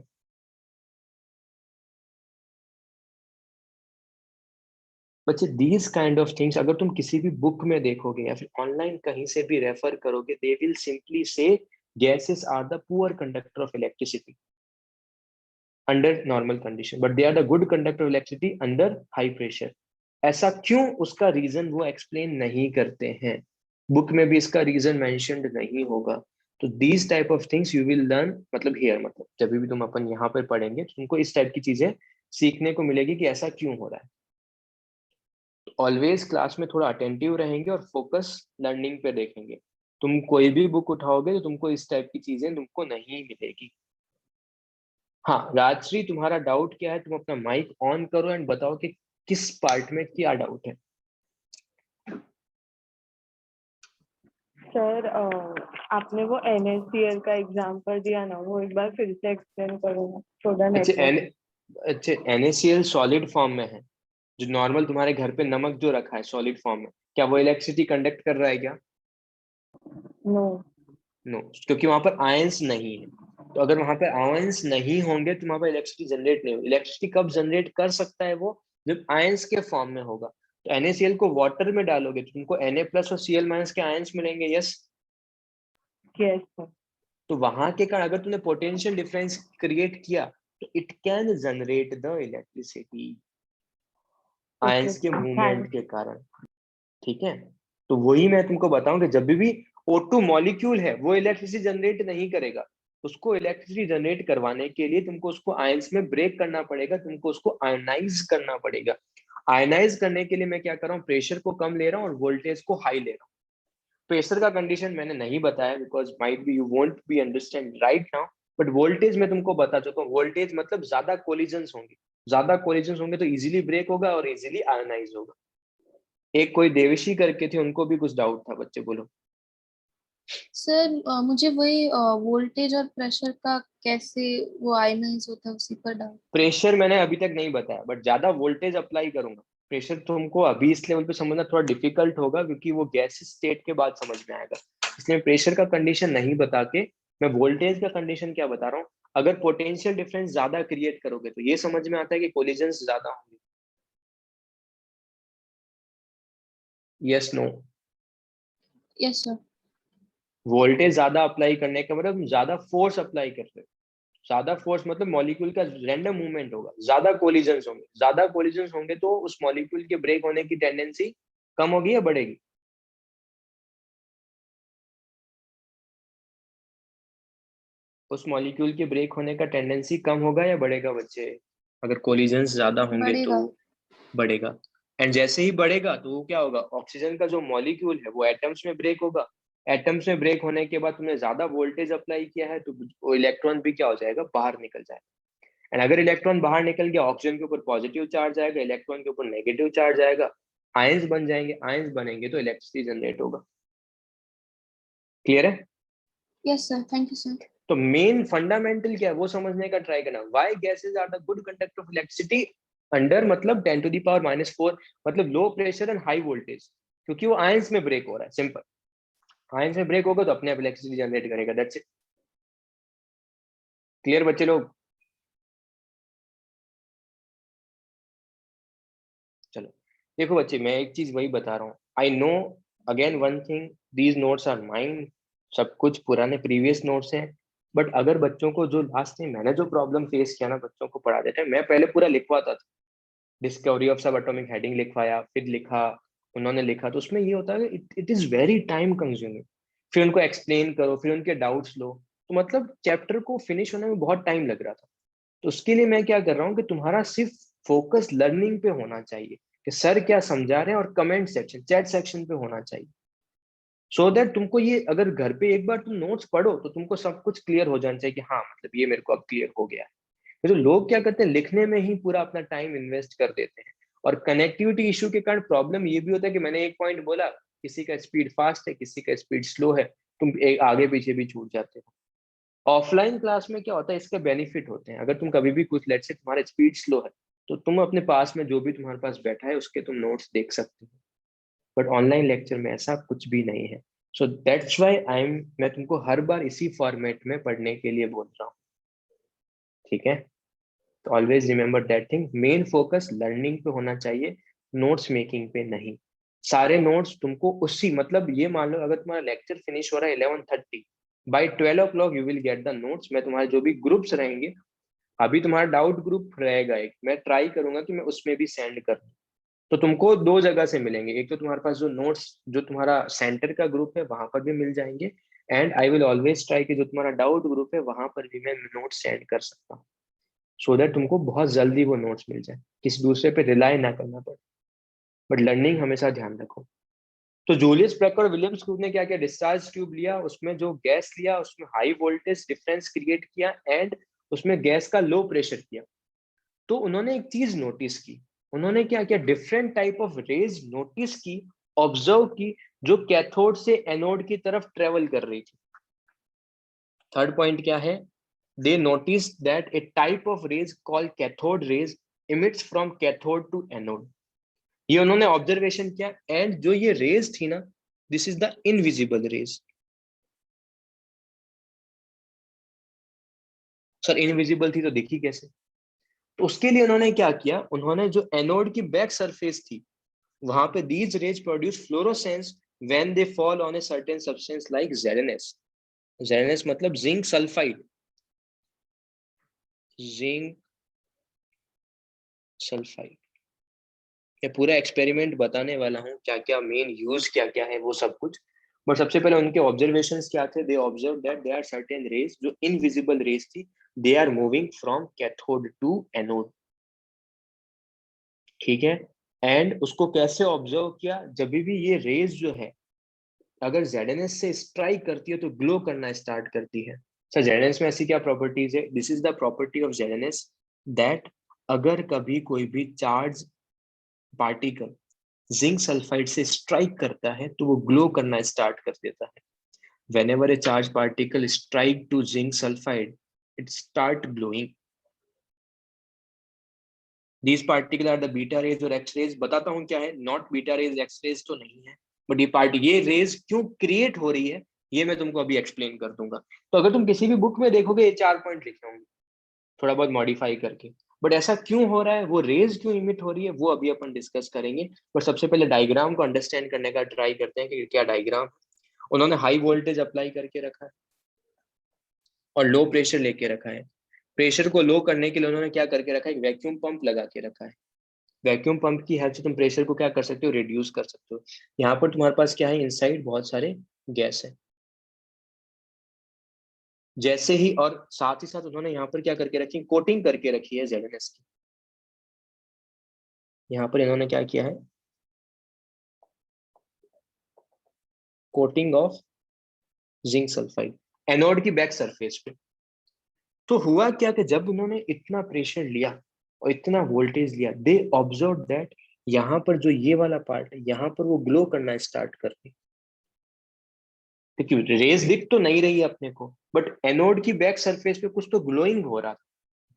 बच्चे दीज काइंड ऑफ थिंग्स अगर तुम किसी भी बुक में देखोगे या फिर ऑनलाइन कहीं से भी रेफर करोगे, they will simply say gases are the poor conductor of electricity under normal condition, but they are the good conductor of electricity under high pressure. ऐसा क्यों, उसका रीजन वो एक्सप्लेन नहीं करते हैं, बुक में भी इसका रीजन मेंशन्ड नहीं होगा। तो these type of things you will learn, मतलब हियर, मतलब जब भी तुम अपन यहाँ पर पढ़ेंगे तो तुमको इस टाइप की चीजें सीखने को मिलेगी कि ऐसा क्यों हो रहा है। ऑलवेज क्लास में थोड़ा अटेंटिव रहेंगे और फोकस लर्निंग पे देखेंगे। तुम कोई भी बुक उठाओगे तो तुमको इस टाइप की चीजें तुमको नहीं मिलेगी। हाँ राजश्री, तुम्हारा डाउट क्या है? तुम अपना माइक ऑन करो एंड बताओ कि किस पार्ट में क्या डाउट है। सर आपने वो NaCl का एग्जांपल दिया ना, वो एक बार फिर से एक्सप्लेन करो ना, थोड़ा अच्छा नेटवर्क। अच्छा, NaCl सॉलिड फॉर्म में है। जो नॉर्मल तुम्हारे घर पे नमक जो रखा है सॉलिड फॉर्म में, क्या वो इलेक्ट्रिसिटी कंडक्ट कर रहा है क्या? नो। नो, क्योंकि वहां पर आयंस नहीं है। तो अगर वहां पर आयंस नहीं होंगे तो वहां पर इलेक्ट्रिसिटी जनरेट नहीं होगी। इलेक्ट्रिसिटी कब जनरेट कर सकता है वो? जब आयंस के फॉर्म में होगा। तो NaCl को वाटर में डालोगे तो तुमको Na प्लस और Cl माइनस के आयंस मिलेंगे, यस। Yes sir. तो वहां के कारण अगर तूने पोटेंशियल डिफरेंस क्रिएट किया तो it can generate the electricity okay ions के सर, मूवमेंट थैंक। के कारण, ठीक है। तो वही मैं तुमको बताऊं कि जब भी O2 मॉलिक्यूल है वो इलेक्ट्रिसिटी जनरेट नहीं करेगा। उसको इलेक्ट्रिसिटी जनरेट करवाने के लिए तुमको उसको आयंस में ब्रेक करना पड़ेगा, तुमको उसको आयनाइज करना पड़ेगा। आयनाइज करने के लिए मैं क्या कर रहा हूँ, प्रेशर को कम ले रहा हूँ और वोल्टेज को हाई ले रहा हूँ। प्रेशर का कंडीशन मैंने नहीं बताया because might be you won't be understand right now. But voltage मैं तुमको बता चुका हूँ। वोल्टेज मतलब ज्यादा कोलिजन्स होंगे, ज्यादा कोलिजन्स होंगे तो इजीली ब्रेक होगा और इजीली आयनाइज होगा। एक कोई देवशी करके थे, उनको भी कुछ डाउट था, बच्चे बोलो। सर मुझे वही वोल्टेज और प्रेशर का कैसे वो आयनाइज होता है उसी पर डाउट। प्रेशर मैंने अभी तक नहीं बताया, बट ज्यादा वोल्टेज अप्लाई करूंगा। प्रेशर तुमको अभी इस लेवल पे समझना थोड़ा डिफिकल्ट होगा क्योंकि वो गैस स्टेट के बाद समझ में आएगा। इसलिए प्रेशर का कंडीशन नहीं बता के मैं वोल्टेज का कंडीशन क्या बता रहा हूँ। अगर पोटेंशियल डिफरेंस ज्यादा क्रिएट करोगे तो ये समझ में आता है कि कोलिजन्स ज्यादा होंगे, yes no. Yes sir. Voltage ज्यादा अप्लाई करने का मतलब ज्यादा फोर्स अप्लाई कर रहे हो। ज्यादा फोर्स मतलब मॉलिक्यूल का रैंडम मूवमेंट होगा, ज्यादा कोलिजन्स होंगे। ज्यादा कोलिजन्स होंगे तो उस मॉलिक्यूल के ब्रेक होने की टेंडेंसी कम होगी या बढ़ेगी? उस मॉलिक्यूल के ब्रेक होने का टेंडेंसी कम होगा या बढ़ेगा बच्चे? अगर कोलिजन्स ज्यादा होंगे तो बढ़ेगा। बढ़ेगा। एंड जैसे ही बढ़ेगा तो वो क्या होगा, ऑक्सीजन का जो मॉलिक्यूल है वो एटम्स में ब्रेक होगा। एटम्स में ब्रेक होने के बाद तुमने ज्यादा वोल्टेज अप्लाई किया है तो वो इलेक्ट्रॉन भी क्या हो जाएगा, बाहर निकल जाएगा। एंड अगर इलेक्ट्रॉन बाहर निकल गया, ऑक्सीजन के ऊपर पॉजिटिव चार्ज आएगा, इलेक्ट्रॉन के ऊपर नेगेटिव चार्ज आएगा, आयंस बन जाएंगे। आयंस बनेंगे तो इलेक्ट्रिसिटी जनरेट होगा। क्लियर है? Yes sir, thank you sir. तो मेन फंडामेंटल क्या है वो समझने का ट्राई करना। Why gases are the good conductor of electricity under मतलब 10⁻⁻⁴, मतलब low pressure and high voltage, क्योंकि वो आयंस में ब्रेक हो रहा है। सिंपल, आयंस में ब्रेक होगा तो अपने आप इलेक्ट्रिसिटी जनरेट करेगा, दैट्स इट। क्लियर बच्चे लोग? चलो देखो बच्चे, मैं एक चीज वही बता रहा हूँ, I know again one thing, these notes are mind, सब कुछ पुराने प्रीवियस नोट्स हैं। बट अगर बच्चों को जो लास्ट टाइम मैंने जो प्रॉब्लम फेस किया ना बच्चों को पढ़ाते थे, मैं पहले पूरा लिखवाता था, डिस्कवरी ऑफ सब एटॉमिक हेडिंग लिखवाया, फिर लिखा, उन्होंने लिखा, तो उसमें ये होता है कि it is very time consuming. फिर उनको एक्सप्लेन करो, फिर उनके डाउट्स लो, तो मतलब चैप्टर को फिनिश होने में बहुत टाइम लग रहा था। तो उसके लिए मैं क्या कर रहा हूँ कि तुम्हारा सिर्फ फोकस लर्निंग पे होना चाहिए, कि सर क्या समझा रहे हैं, और कमेंट सेक्शन, चैट सेक्शन पे होना चाहिए, सो दैट तुमको ये, अगर घर पे एक बार तुम नोट्स पढ़ो तो तुमको सब कुछ क्लियर हो जाना चाहिए कि हाँ मतलब ये मेरे को अब क्लियर हो गया है। तो लोग क्या करते हैं, लिखने में ही पूरा अपना टाइम इन्वेस्ट कर देते हैं, और कनेक्टिविटी इशू के कारण प्रॉब्लम ये भी होता है कि मैंने एक पॉइंट बोला, किसी का स्पीड फास्ट है, किसी का स्पीड स्लो है, तुम एक आगे पीछे भी छूट जाते हो। ऑफलाइन क्लास में क्या होता है, इसके बेनिफिट होते हैं, अगर तुम कभी भी कुछ, लेट्स से तुम्हारा स्पीड स्लो है, तो तुम अपने पास में जो भी तुम्हारे पास बैठा है उसके तुम नोट्स देख सकते हो। बट ऑनलाइन लेक्चर में ऐसा कुछ भी नहीं है। सो दैट्स व्हाई मैं तुमको हर बार इसी फॉर्मेट में पढ़ने के लिए बोल रहा हूँ, ठीक है? तो always remember that thing, main focus learning पे होना चाहिए, नोट्स मेकिंग पे नहीं। सारे नोट्स तुमको उसी, मतलब ये मान लो अगर तुम्हारा लेक्चर फिनिश हो रहा है 11:30, by 12 o'clock you will get the notes. मैं तुम्हारे जो भी ग्रुप्स रहेंगे, अभी तुम्हारा डाउट ग्रुप रहेगा एक, मैं ट्राई करूंगा कि मैं उसमें भी सेंड कर दूं। तो तुमको दो जगह से मिलेंगे, एक तो तुम्हारे पास जो नोट्स, जो तुम्हारा सेंटर का ग्रुप है वहां पर भी मिल जाएंगे, and I will always try कि जो तुम्हारा डाउट ग्रुप है वहां पर भी मैं नोट्स सेंड कर सकता हूँ, सो दैट तुमको बहुत जल्दी वो नोट्स मिल जाए, किसी दूसरे पे रिलाई ना करना पड़े। बट लर्निंग हमेशा ध्यान रखो। तो जूलियस प्रेकर और विलियम्स क्रूग ने क्या किया, डिस्चार्ज ट्यूब लिया, उसमें जो गैस लिया उसमें हाई वोल्टेज डिफरेंस क्रिएट किया, एंड उसमें गैस का लो प्रेशर किया। तो उन्होंने एक चीज नोटिस की, उन्होंने क्या किया, different type of rays notice की, ऑब्जर्व की, जो कैथोड से एनोड की तरफ ट्रेवल कर रही थी। थर्ड पॉइंट क्या है, they noticed that a type of rays called cathode rays emits from cathode to anode। ये उन्होंने ऑब्जर्वेशन किया, एंड जो ये रेज थी ना, this is the invisible rays. Sir invisible थी तो दिखी कैसे? तो उसके लिए उन्होंने क्या किया, उन्होंने जो एनोड की बैक सरफेस थी वहां पे these raise produce fluorescence when they fall on a certain substance like ZnS। ZnS मतलब जिंक सल्फाइड, जिंक सल्फाइड। ये पूरा एक्सपेरिमेंट बताने वाला हूँ, क्या क्या मेन यूज क्या क्या है वो सब कुछ। बट सबसे पहले उनके ऑब्जर्वेशंस क्या थे, they observe that there are certain rays, जो इनविजिबल रेज थी, they are moving from cathode to anode, ठीक है? एंड उसको कैसे ऑब्जर्व किया, जब भी ये रेज जो है अगर ZnS से स्ट्राइक करती है तो ग्लो करना स्टार्ट करती है। सर ZnS में ऐसी क्या प्रॉपर्टीज है, this is the property of ZnS, that अगर कभी कोई भी चार्ज पार्टिकल जिंक सल्फाइड से स्ट्राइक करता है तो वो ग्लो करना स्टार्ट कर देता है। whenever a charged particle strike to zinc sulfide, it start glowing। these particle are the beta rays और x rays। बताता हूँ क्या है, not beta rays x rays तो नहीं है, बट ये रेज क्यों क्रिएट हो रही है ये मैं तुमको अभी एक्सप्लेन कर दूंगा। तो अगर तुम किसी भी बुक में देखोगे ये 4 पॉइंट लिखे होंगे थोड़ा बहुत मॉडिफाई करके, बट ऐसा क्यों हो रहा है, वो रेज क्यों इमिट हो रही है, वो अभी अपन डिस्कस करेंगे। पर सबसे पहले डायग्राम को अंडरस्टैंड करने का ट्राई करते हैं कि क्या डायग्राम। उन्होंने हाई वोल्टेज अप्लाई करके रखा है और लो प्रेशर लेके रखा है। प्रेशर को लो करने के लिए उन्होंने क्या करके रखा है, एक वैक्यूम पंप लगा के रखा है। वैक्यूम पंप की हेल्प से तुम प्रेशर को क्या कर सकते हो, रिड्यूस कर सकते हो। यहाँ पर तुम्हारे पास क्या है, इनसाइड बहुत सारे गैस है जैसे ही, और साथ ही साथ उन्होंने यहाँ पर क्या करके रखी, कोटिंग करके रखी है ZnS की। यहाँ पर इन्होंने क्या किया है, coating of zinc sulphide anode की बैक सरफेस पे। तो हुआ क्या कि जब उन्होंने इतना प्रेशर लिया और इतना वोल्टेज लिया, दे ऑब्जर्व दैट यहाँ पर जो ये वाला पार्ट है यहाँ पर वो ग्लो करना स्टार्ट कर दी। क्योंकि रेज दिख तो नहीं रही है अपने को, बट एनोड की बैक सरफेस पे कुछ तो ग्लोइंग हो रहा था,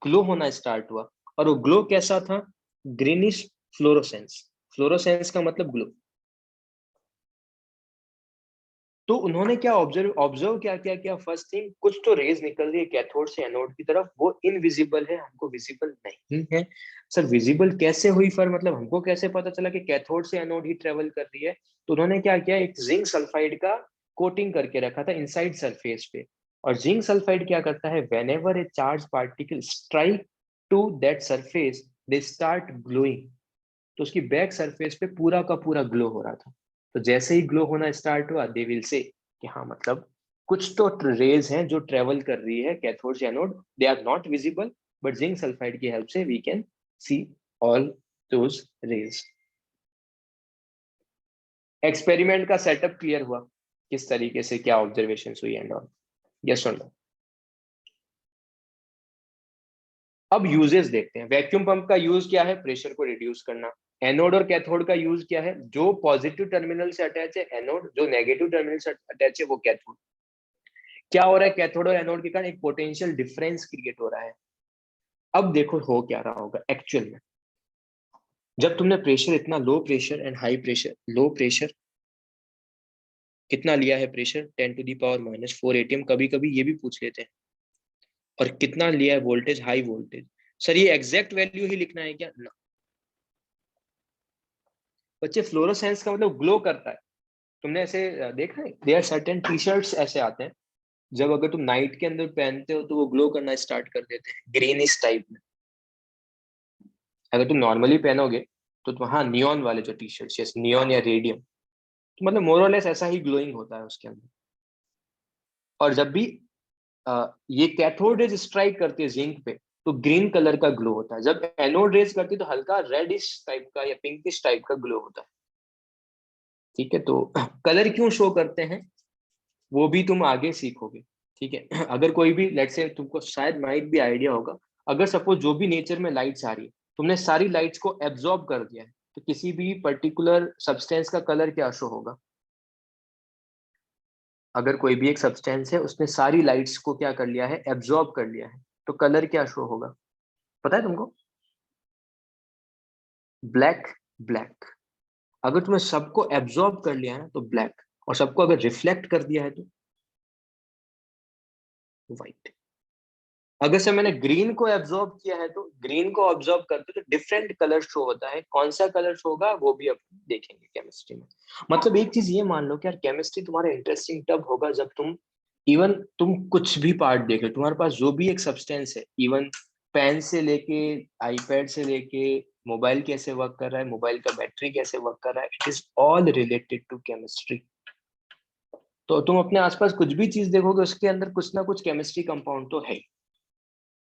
ग्लो होना स्टार्ट हुआ। और वो ग्लो कैसा था, ग्रीनिश फ्लोरोसेंस। फ्लोरोसेंस का मतलब ग्लो। तो उन्होंने क्या ऑब्जर्व क्या किया क्या फर्स्ट थिंग, कुछ तो रेज निकल रही है कैथोड से एनोड की तरफ, वो इनविजिबल है, हमको विजिबल नहीं है। सर विजिबल कैसे हुई फर, मतलब हमको कैसे पता चला कि कैथोड से एनोड ही ट्रेवल कर रही है? तो उन्होंने क्या किया, एक जिंक सल्फाइड का कोटिंग करके रखा था इनसाइड सरफेस पे। और जिंक सल्फाइड क्या करता है, whenever a charge particle strike to that surface they start glowing. तो उसकी बैक सरफेस पे पूरा का पूरा ग्लो हो रहा था। तो जैसे ही ग्लो होना स्टार्ट हुआ, दे विल से कि हाँ मतलब कुछ तो रेज हैं जो ट्रेवल कर रही है कैथोड से anode, they are not visible, but zinc sulphide की हेल्प से we can see all those rays. Experiment का सेटअप क्लियर हुआ, किस तरीके से क्या ऑब्जर्वेशन हुई एंड ऑल, यस और नो? अब यूजेस देखते हैं। वैक्यूम पंप का यूज क्या है, प्रेशर को रिड्यूस करना। एनोड और कैथोड का यूज क्या है, जो पॉजिटिव टर्मिनल से अटैच है एनोड, जो नेगेटिव टर्मिनल से अटैच है वो कैथोड। क्या हो रहा है, कैथोड और एनोड के कारण एक पोटेंशियल डिफरेंस क्रिएट हो रहा है। अब देखो हो क्या रहा होगा एक्चुअल में। जब तुमने प्रेशर इतना लो pressure and high pressure, low pressure कितना लिया है प्रेशर 10⁻⁻⁴ atm, कभी कभी ये भी पूछ लेते हैं। और कितना लिया है वोल्टेज, हाई वोल्टेज। सर ये एग्जैक्ट वैल्यू ही लिखना है क्या ना? बच्चे फ्लोरोसेंस का मतलब ग्लो करता है। तुमने ऐसे देखा है, देयर सर्टेन टी शर्ट्स ऐसे आते हैं, जब अगर तुम नाइट के अंदर पहनते हो तो वो ग्लो करना स्टार्ट कर देते हैं ग्रीनिश टाइप में। अगर तुम नॉर्मली पहनोगे तो हाँ नियॉन वाले जो टी शर्ट्स, जैसे नियॉन या रेडियम, तो मतलब मोर और लेस ऐसा ही ग्लोइंग होता है उसके अंदर। और जब भी ये कैथोड रेज स्ट्राइक करती है जिंक पे तो ग्रीन कलर का ग्लो होता है, जब एनोड रेज करती है तो हल्का रेडिश टाइप का या पिंकिश टाइप का ग्लो होता है। ठीक है, तो कलर क्यों शो करते हैं वो भी तुम आगे सीखोगे। ठीक है, अगर कोई भी लेट से तुमको शायद माइट भी आइडिया होगा, अगर सपोज जो भी नेचर में लाइट्स आ रही है, तुमने सारी लाइट्स को एब्जॉर्ब कर दिया है, तो किसी भी पर्टिकुलर सब्सटेंस का कलर क्या शो होगा? अगर कोई भी एक सब्सटेंस है उसने सारी लाइट्स को क्या कर लिया है, एब्जॉर्ब कर लिया है, तो कलर क्या शो होगा पता है तुमको? ब्लैक। ब्लैक। अगर तुमने सबको एब्जॉर्ब कर लिया है तो ब्लैक, और सबको अगर रिफ्लेक्ट कर दिया है तो व्हाइट। अगर से मैंने ग्रीन को एब्जॉर्ब किया है तो ग्रीन को ऑब्जॉर्ब करते तो डिफरेंट कलर शो होता है। कौन सा कलर शो होगा वो भी अपन देखेंगे केमिस्ट्री में। मतलब एक चीज ये मान लो कि यार केमिस्ट्री तुम्हारा इंटरेस्टिंग तब होगा जब इवन तुम कुछ भी पार्ट देख लो, तुम्हारे पास जो भी एक सब्सटेंस है, इवन पेन से लेके आईपैड से लेके मोबाइल कैसे वर्क कर रहा है, मोबाइल का बैटरी कैसे वर्क कर रहा है, it is all related to chemistry. तो तुम अपने आसपास कुछ भी चीज देखोगे उसके अंदर कुछ ना कुछ केमिस्ट्री कंपाउंड तो है।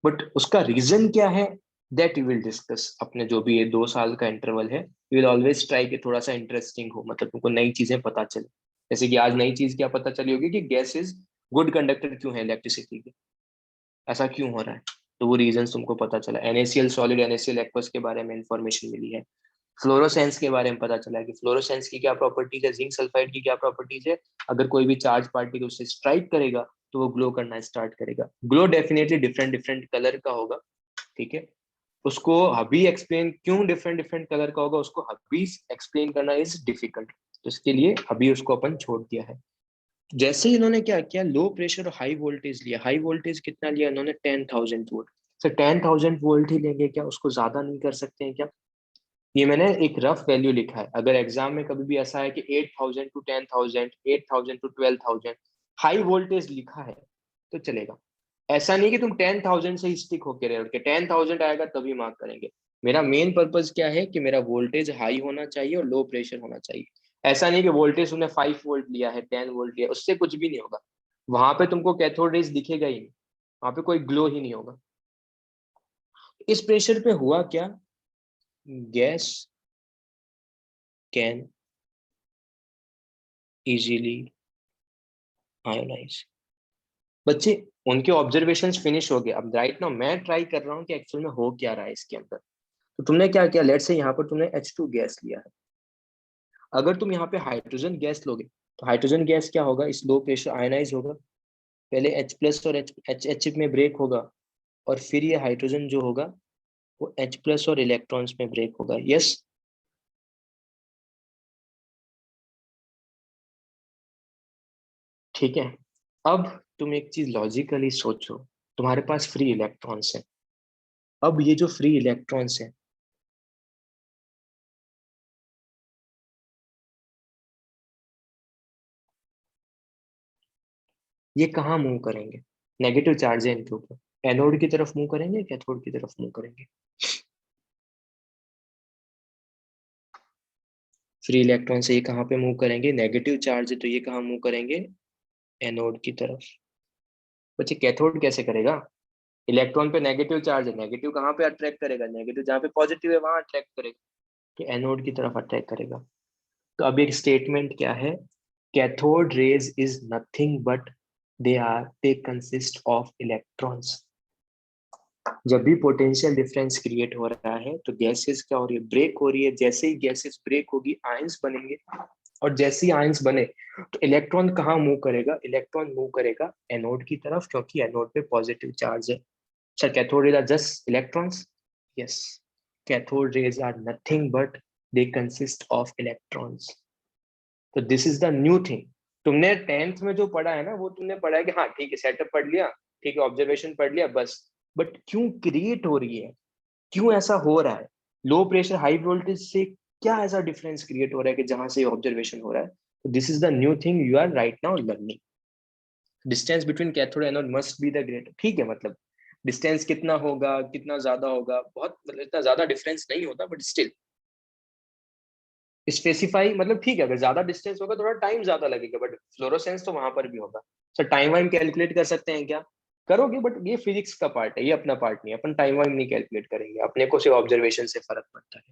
बट उसका रीजन क्या है, दैट यू विल डिस्कस अपने जो भी ये 2 साल का इंटरवल है। यू विल ऑलवेज ट्राई कि थोड़ा सा इंटरेस्टिंग हो, मतलब तुमको नई चीजें पता चले। जैसे कि आज नई चीज क्या पता चली होगी कि गैस इज गुड कंडक्टर क्यों है इलेक्ट्रिसिटी के, ऐसा क्यों हो रहा है, तो वो रीजन तुमको पता चला। NaCl सॉलिड, NaCl एक्वस के बारे में इंफॉर्मेशन मिली है। फ्लोरोसेंस के बारे में पता चला है कि फ्लोरोसेंस की क्या प्रॉपर्टीज है, जिंक सल्फाइड की क्या प्रॉपर्टीज है। अगर कोई भी चार्ज पार्टिकल उससे स्ट्राइक करेगा तो वो ग्लो करना स्टार्ट करेगा। Glow definitely different different colour का होगा। ठीक है, उसको अभी एक्सप्लेन क्यों डिफरेंट डिफरेंट कलर का होगा, उसको अभी एक्सप्लेन करना इज डिफिकल्ट, तो इसके लिए अभी उसको अपन छोड़ दिया है। जैसे ही इन्होंने क्या किया, लो प्रेशर और हाई वोल्टेज लिया। हाई वोल्टेज कितना लिया इन्होंने, 10,000 वोल्ट। सर 10,000 वोल्ट ही लेंगे क्या, उसको ज्यादा नहीं कर सकते हैं क्या? ये मैंने एक रफ वैल्यू लिखा है, अगर एग्जाम में कभी भी ऐसा है कि 8,000 टू 10,000, 8,000 टू 12,000 हाई वोल्टेज लिखा है तो चलेगा। ऐसा नहीं कि तुम 10,000 से ही स्टिक होके रहे, 10,000 आएगा तभी मार्क करेंगे। मेरा मेन पर्पज क्या है कि मेरा वोल्टेज हाई होना चाहिए और लो प्रेशर होना चाहिए। ऐसा नहीं कि वोल्टेज तुमने 5 वोल्ट लिया है, 10 वोल्ट लिया, उससे कुछ भी नहीं होगा। वहां पे तुमको कैथोड रेज दिखेगा ही नहीं, वहां पे कोई ग्लो ही नहीं होगा। इस प्रेशर पे हुआ क्या, गैस कैन इजीली आयोनाइज। बच्चे उनके ऑब्जर्वेशंस फिनिश हो गए, अब राइट नाउ मैं ट्राई कर रहा हूँ कि एक्चुअल में हो क्या रहा है इसके अंदर। तो तुमने क्या किया, लेट्स से यहाँ पर तुमने H2 गैस लिया है। अगर तुम यहाँ पे हाइड्रोजन गैस लोगे तो हाइड्रोजन गैस क्या होगा, इस लो प्रेशर आयनाइज होगा, पहले H+ और H में ब्रेक होगा, और फिर ये हाइड्रोजन जो होगा वो H प्लस और इलेक्ट्रॉन्स में ब्रेक होगा। यस, ठीक है। अब तुम एक चीज लॉजिकली सोचो, तुम्हारे पास फ्री इलेक्ट्रॉन्स है। अब ये जो फ्री इलेक्ट्रॉन्स है, ये कहाँ मूव करेंगे? नेगेटिव चार्ज है इनके ऊपर, एनोड की तरफ मूव करेंगे, कैथोड की तरफ मूव करेंगे? फ्री इलेक्ट्रॉन से ये कहाँ पे मूव करेंगे? नेगेटिव चार्ज है तो ये कहाँ मूव करेंगे? एनोड की तरफ। बच्चे कैथोड कैसे करेगा? इलेक्ट्रॉन पे नेगेटिव चार्ज है, नेगेटिव कहाँ पे अट्रैक्ट करेगा? नेगेटिव जहाँ पे पॉजिटिव है वहां अट्रैक्ट करेगा, कि एनोड की तरफ अट्रैक्ट करेगा। तो अब एक स्टेटमेंट क्या है? Cathode rays is nothing but they consist of electrons. जब भी पोटेंशियल डिफरेंस क्रिएट हो रहा है तो गैसेस क्या हो रही है? ब्रेक हो रही है। जैसे ही गैसेस ब्रेक होगी आयंस बनेंगे, और जैसे ही आयंस बने तो इलेक्ट्रॉन कहाँ मूव करेगा? इलेक्ट्रॉन मूव करेगा एनोड की तरफ, क्योंकि एनोड पे पॉजिटिव चार्ज है। Sir cathode rays are just electrons? Yes, cathode rays are nothing but they consist of electrons. तो this is the new thing. तुमने 10th में जो पढ़ा है ना, वो तुमने पढ़ा है कि हाँ ठीक है, सेटअप पढ़ लिया, ठीक है, ऑब्जर्वेशन पढ़ लिया, बस। बट क्यों क्रिएट हो रही है? क्यों ऐसा हो रहा है? लो प्रेशर हाई वोल्टेज से क्या ऐसा डिफरेंस क्रिएट हो रहा है कि जहां से ऑब्जर्वेशन हो रहा है? This is the new thing you are right now learning. Distance between cathode anode must be the greater. ठीक है, मतलब डिस्टेंस कितना होगा, कितना ज्यादा होगा, बहुत मतलब इतना ज्यादा डिफरेंस नहीं होता, बट स्टिल स्पेसिफाई, मतलब ठीक है, अगर ज्यादा डिस्टेंस होगा थोड़ा टाइम ज्यादा लगेगा, बट फ्लोरोसेंस तो वहां पर भी होगा। सर टाइम वाइम कैलकुलेट कर सकते हैं क्या? करोगे, बट ये फिजिक्स का पार्ट है, ये अपना पार्ट नहीं है। अपन टाइम वाइम नहीं कैलकुलेट करेंगे, अपने को सिर्फ ऑब्जर्वेशन से फर्क पड़ता है।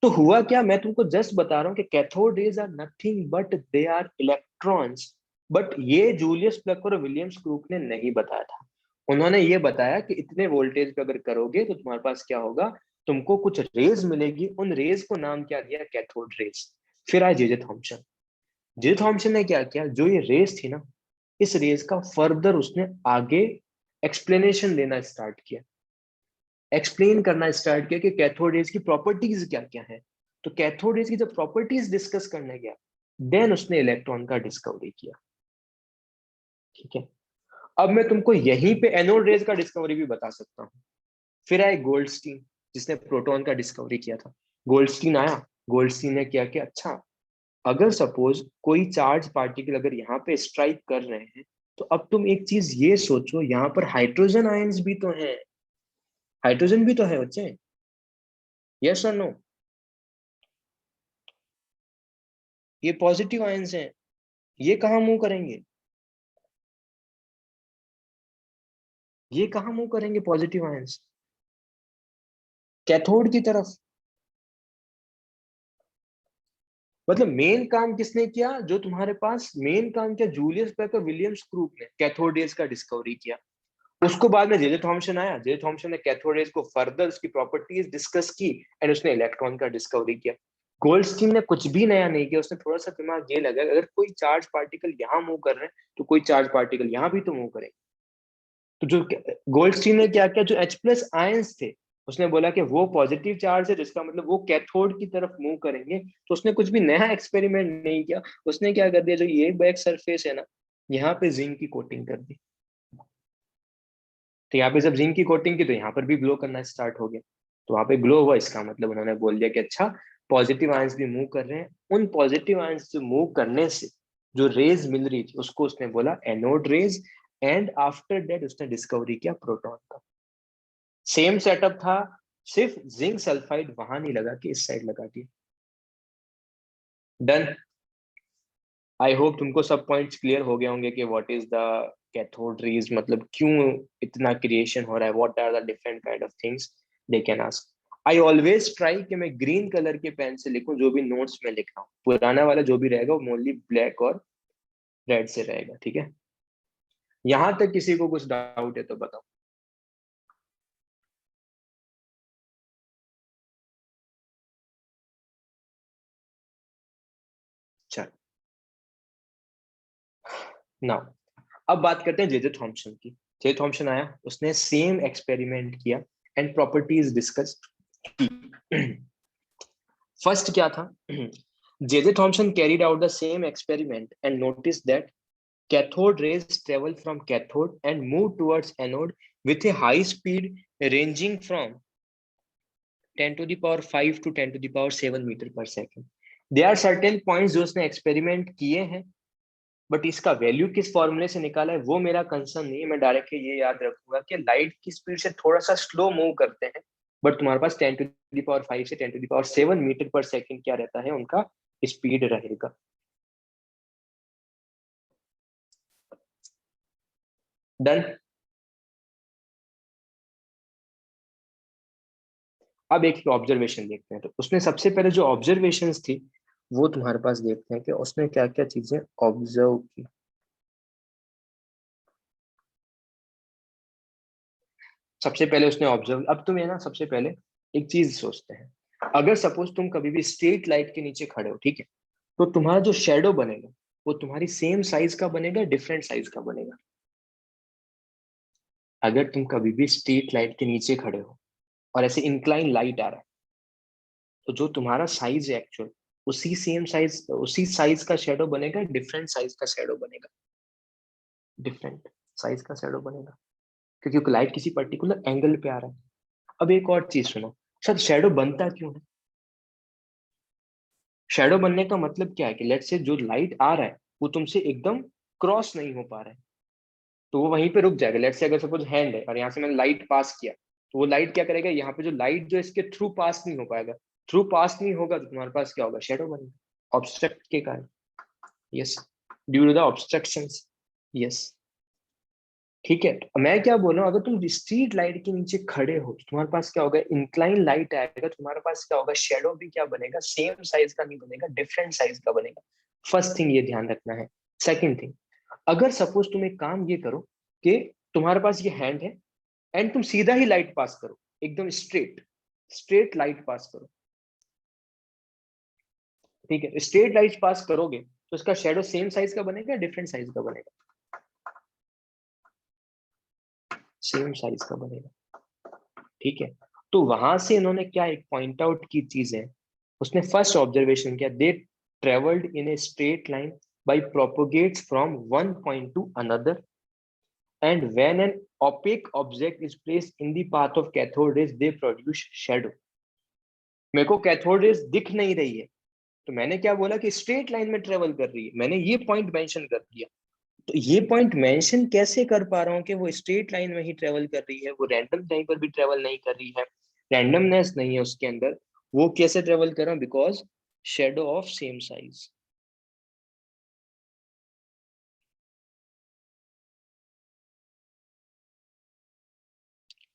तो हुआ क्या, मैं तुमको जस्ट बता रहा हूँ कि cathode rays are nothing but they are electrons. But ये जूलियस प्लकर और विलियम्स क्रूक ने नहीं बताया था। उन्होंने ये बताया कि इतने वोल्टेज पे अगर करोगे तो तुम्हारे पास क्या होगा? तुमको कुछ रेज मिलेगी। उन रेज को नाम क्या दिया? Cathode rays. फिर आए जे जे थॉम्सन। जे जे थॉम्सन ने क्या किया? जो ये रेज थी ना, इस रेज का फर्दर उसने आगे एक्सप्लेनेशन देना स्टार्ट किया, एक्सप्लेन करना स्टार्ट किया कि कैथोड रेज की प्रॉपर्टीज क्या क्या है। तो कैथोड रेज की जब प्रॉपर्टीज डिस्कस करने गया, देन उसने इलेक्ट्रॉन का डिस्कवरी किया। ठीक है, अब मैं तुमको यहीं पे एनोड रेज का डिस्कवरी भी बता सकता हूँ। फिर आए गोल्डस्टीन, जिसने प्रोटॉन का डिस्कवरी किया था। गोल्डस्टीन आया, गोल्डस्टीन ने क्या किया? अच्छा, अगर सपोज कोई चार्ज पार्टिकल अगर यहाँ पे स्ट्राइक कर रहे हैं, तो अब तुम एक चीज ये सोचो, यहाँ पर हाइड्रोजन आयंस भी तो हैं। हाइड्रोजन भी तो है बच्चे, यस और नो? ये पॉजिटिव आयंस हैं, ये कहाँ मूव करेंगे? ये कहाँ मूव करेंगे पॉजिटिव आयंस? कैथोड की तरफ। मतलब मेन काम किसने किया? जो तुम्हारे पास मेन काम किया, जूलियस बेकर विलियम्स क्रूक ने कैथोड रेज का डिस्कवरी किया। उसको बाद में जे जे थॉम्सन आया, जे जे थॉम्सन ने कैथोड रेज को फर्दर उसकी प्रॉपर्टीज डिस्कस की, एंड उसने इलेक्ट्रॉन का डिस्कवरी किया। गोल्डस्टीन ने कुछ भी नया नहीं किया, उसने थोड़ा सा दिमाग ये लगा, अगर कोई चार्ज पार्टिकल यहाँ मूव कर रहे हैं तो कोई चार्ज पार्टिकल यहाँ भी तो मूव करेंगे। तो जो गोल्डस्टीन ने क्या किया, जो H प्लस आयंस थे, उसने बोला कि वो पॉजिटिव चार्ज है, जिसका मतलब वो कैथोड की तरफ मूव करेंगे। तो उसने कुछ भी नया एक्सपेरिमेंट नहीं किया। उसने क्या कर दिया, जो ये बैक सरफेस है ना, यहाँ पे जिंक की कोटिंग कर दी। तो यहाँ पे जब जिंक की कोटिंग की तो यहाँ पर भी ग्लो करना स्टार्ट हो गया। तो वहां पे ग्लो हुआ, इसका मतलब उन्होंने बोल दिया कि अच्छा, पॉजिटिव आयंस भी मूव कर रहे हैं। उन पॉजिटिव आयंस से मूव करने से जो रेज मिल रही थी, उसको उसने बोला anode rays. And after that उसने डिस्कवरी किया प्रोटॉन का। सेम सेटअप था, सिर्फ जिंक सल्फाइड वहां नहीं लगा कि इस साइड लगा दिया। डन। आई होप तुमको सब पॉइंट्स क्लियर हो गए होंगे कि what is the cathode rays, मतलब क्यों इतना क्रिएशन हो रहा है, what are the different kind of things they can ask. I always try कि मैं ग्रीन कलर के पेन से लिखूं जो भी नोट्स में लिख रहा हूँ। पुराना वाला जो भी रहेगा वो मोस्टली ब्लैक और रेड से रहेगा। ठीक है, यहां तक किसी को कुछ डाउट है तो बताओ। चल, नाउ अब बात करते हैं जे जे थॉम्सन की। जे थॉम्सन आया, उसने सेम एक्सपेरिमेंट किया, एंड प्रॉपर्टीज डिस्कस्ड की। फर्स्ट क्या था, J Thomson carried out the same experiment and notice that cathode rays travel from cathode and move towards anode with a high speed ranging from 10 to the power 5 to 10 to the power 7 meter per second. There are certain points जो उसने experiment किए हैं, but इसका value किस फॉर्मूले से निकाला है वो मेरा कंसर्न नहीं है। मैं डायरेक्ट ये याद रखूंगा कि लाइट की स्पीड से थोड़ा सा स्लो मूव करते हैं, बट तुम्हारे पास 10 टू द पावर 5 से 10 टू द पावर 7 मीटर पर सेकंड क्या रहता है, उनका स्पीड रहेगा। डन। अब एक ऑब्जर्वेशन देखते हैं, तो उसने सबसे पहले जो ऑब्जर्वेशंस थी वो तुम्हारे पास देखते हैं कि उसने क्या क्या चीजें ऑब्जर्व की। सबसे पहले उसने ऑब्जर्व, अब तुम ये ना सबसे पहले एक चीज सोचते हैं, अगर सपोज तुम कभी भी स्ट्रेट लाइट के नीचे खड़े हो, ठीक है, तो तुम्हारा जो शेडो बनेगा वो तुम्हारी सेम साइज का बनेगा, डिफरेंट साइज का बनेगा। अगर तुम कभी भी स्ट्रीट लाइट के नीचे खड़े हो और ऐसे इंक्लाइन लाइट आ रहा है, तो जो तुम्हारा साइज है एक्चुअल, उसी साइज का शेडो बनेगा, डिफरेंट साइज का शेडो बनेगा, डिफरेंट साइज का शेडो बनेगा, क्योंकि लाइट किसी पर्टिकुलर एंगल पे आ रहा है। अब एक और चीज सुनो, सर शेडो बनता क्यों है? शेडो बनने का मतलब क्या है कि लेट्स से जो लाइट आ रहा है वो तुमसे एकदम क्रॉस नहीं हो पा रहा है, तो वो वहीं पे रुक जाएगा। लेट्स से अगर सपोज हैंड है और यहाँ से मैंने लाइट पास किया, तो वो लाइट क्या करेगा, यहाँ पे जो लाइट जो इसके थ्रू पास नहीं हो पाएगा, थ्रू पास नहीं होगा तो तुम्हारे पास क्या होगा, शेडो बनेगा, ऑब्स्ट्रक्ट के कारण। Yes, due to the obstructions. Yes, ठीक है। तो मैं क्या बोल रहा हूँ, अगर तुम स्ट्रीट लाइट के नीचे खड़े हो तो तुम्हारे पास क्या होगा, इंक्लाइन लाइट आएगा, तुम्हारे पास क्या होगा, शेडो भी क्या बनेगा, सेम साइज का नहीं बनेगा, डिफरेंट साइज का बनेगा। फर्स्ट थिंग ये ध्यान रखना है। सेकंड थिंग, अगर सपोज तुम एक काम ये करो कि तुम्हारे पास ये हैंड है एंड तुम सीधा ही लाइट पास करो, एकदम स्ट्रेट स्ट्रेट लाइट पास करो, ठीक है, स्ट्रेट लाइट पास करोगे तो इसका शेडो सेम साइज का बनेगा, डिफरेंट साइज का बनेगा, सेम साइज का बनेगा, ठीक है। तो वहां से इन्होंने क्या एक पॉइंट आउट की चीज है, उसने फर्स्ट ऑब्जर्वेशन किया, they travelled in a straight line by propagates from one point to another, and when an opaque object is placed in the path of cathode rays they produce shadow। मेरे को cathode rays दिख नहीं रही है, तो मैंने क्या बोला कि स्ट्रेट लाइन में ट्रेवल कर रही है, मैंने ये पॉइंट मेंशन कर दिया। तो ये पॉइंट मेंशन कैसे कर पा रहा हूँ कि वो स्ट्रेट लाइन में ही ट्रेवल कर रही है, वो रैंडम कहीं पर भी ट्रेवल नहीं कर रही है, रैंडमनेस नहीं है उसके अंदर, वो कैसे ट्रेवल कर रहा हूँ, because shadow of same size.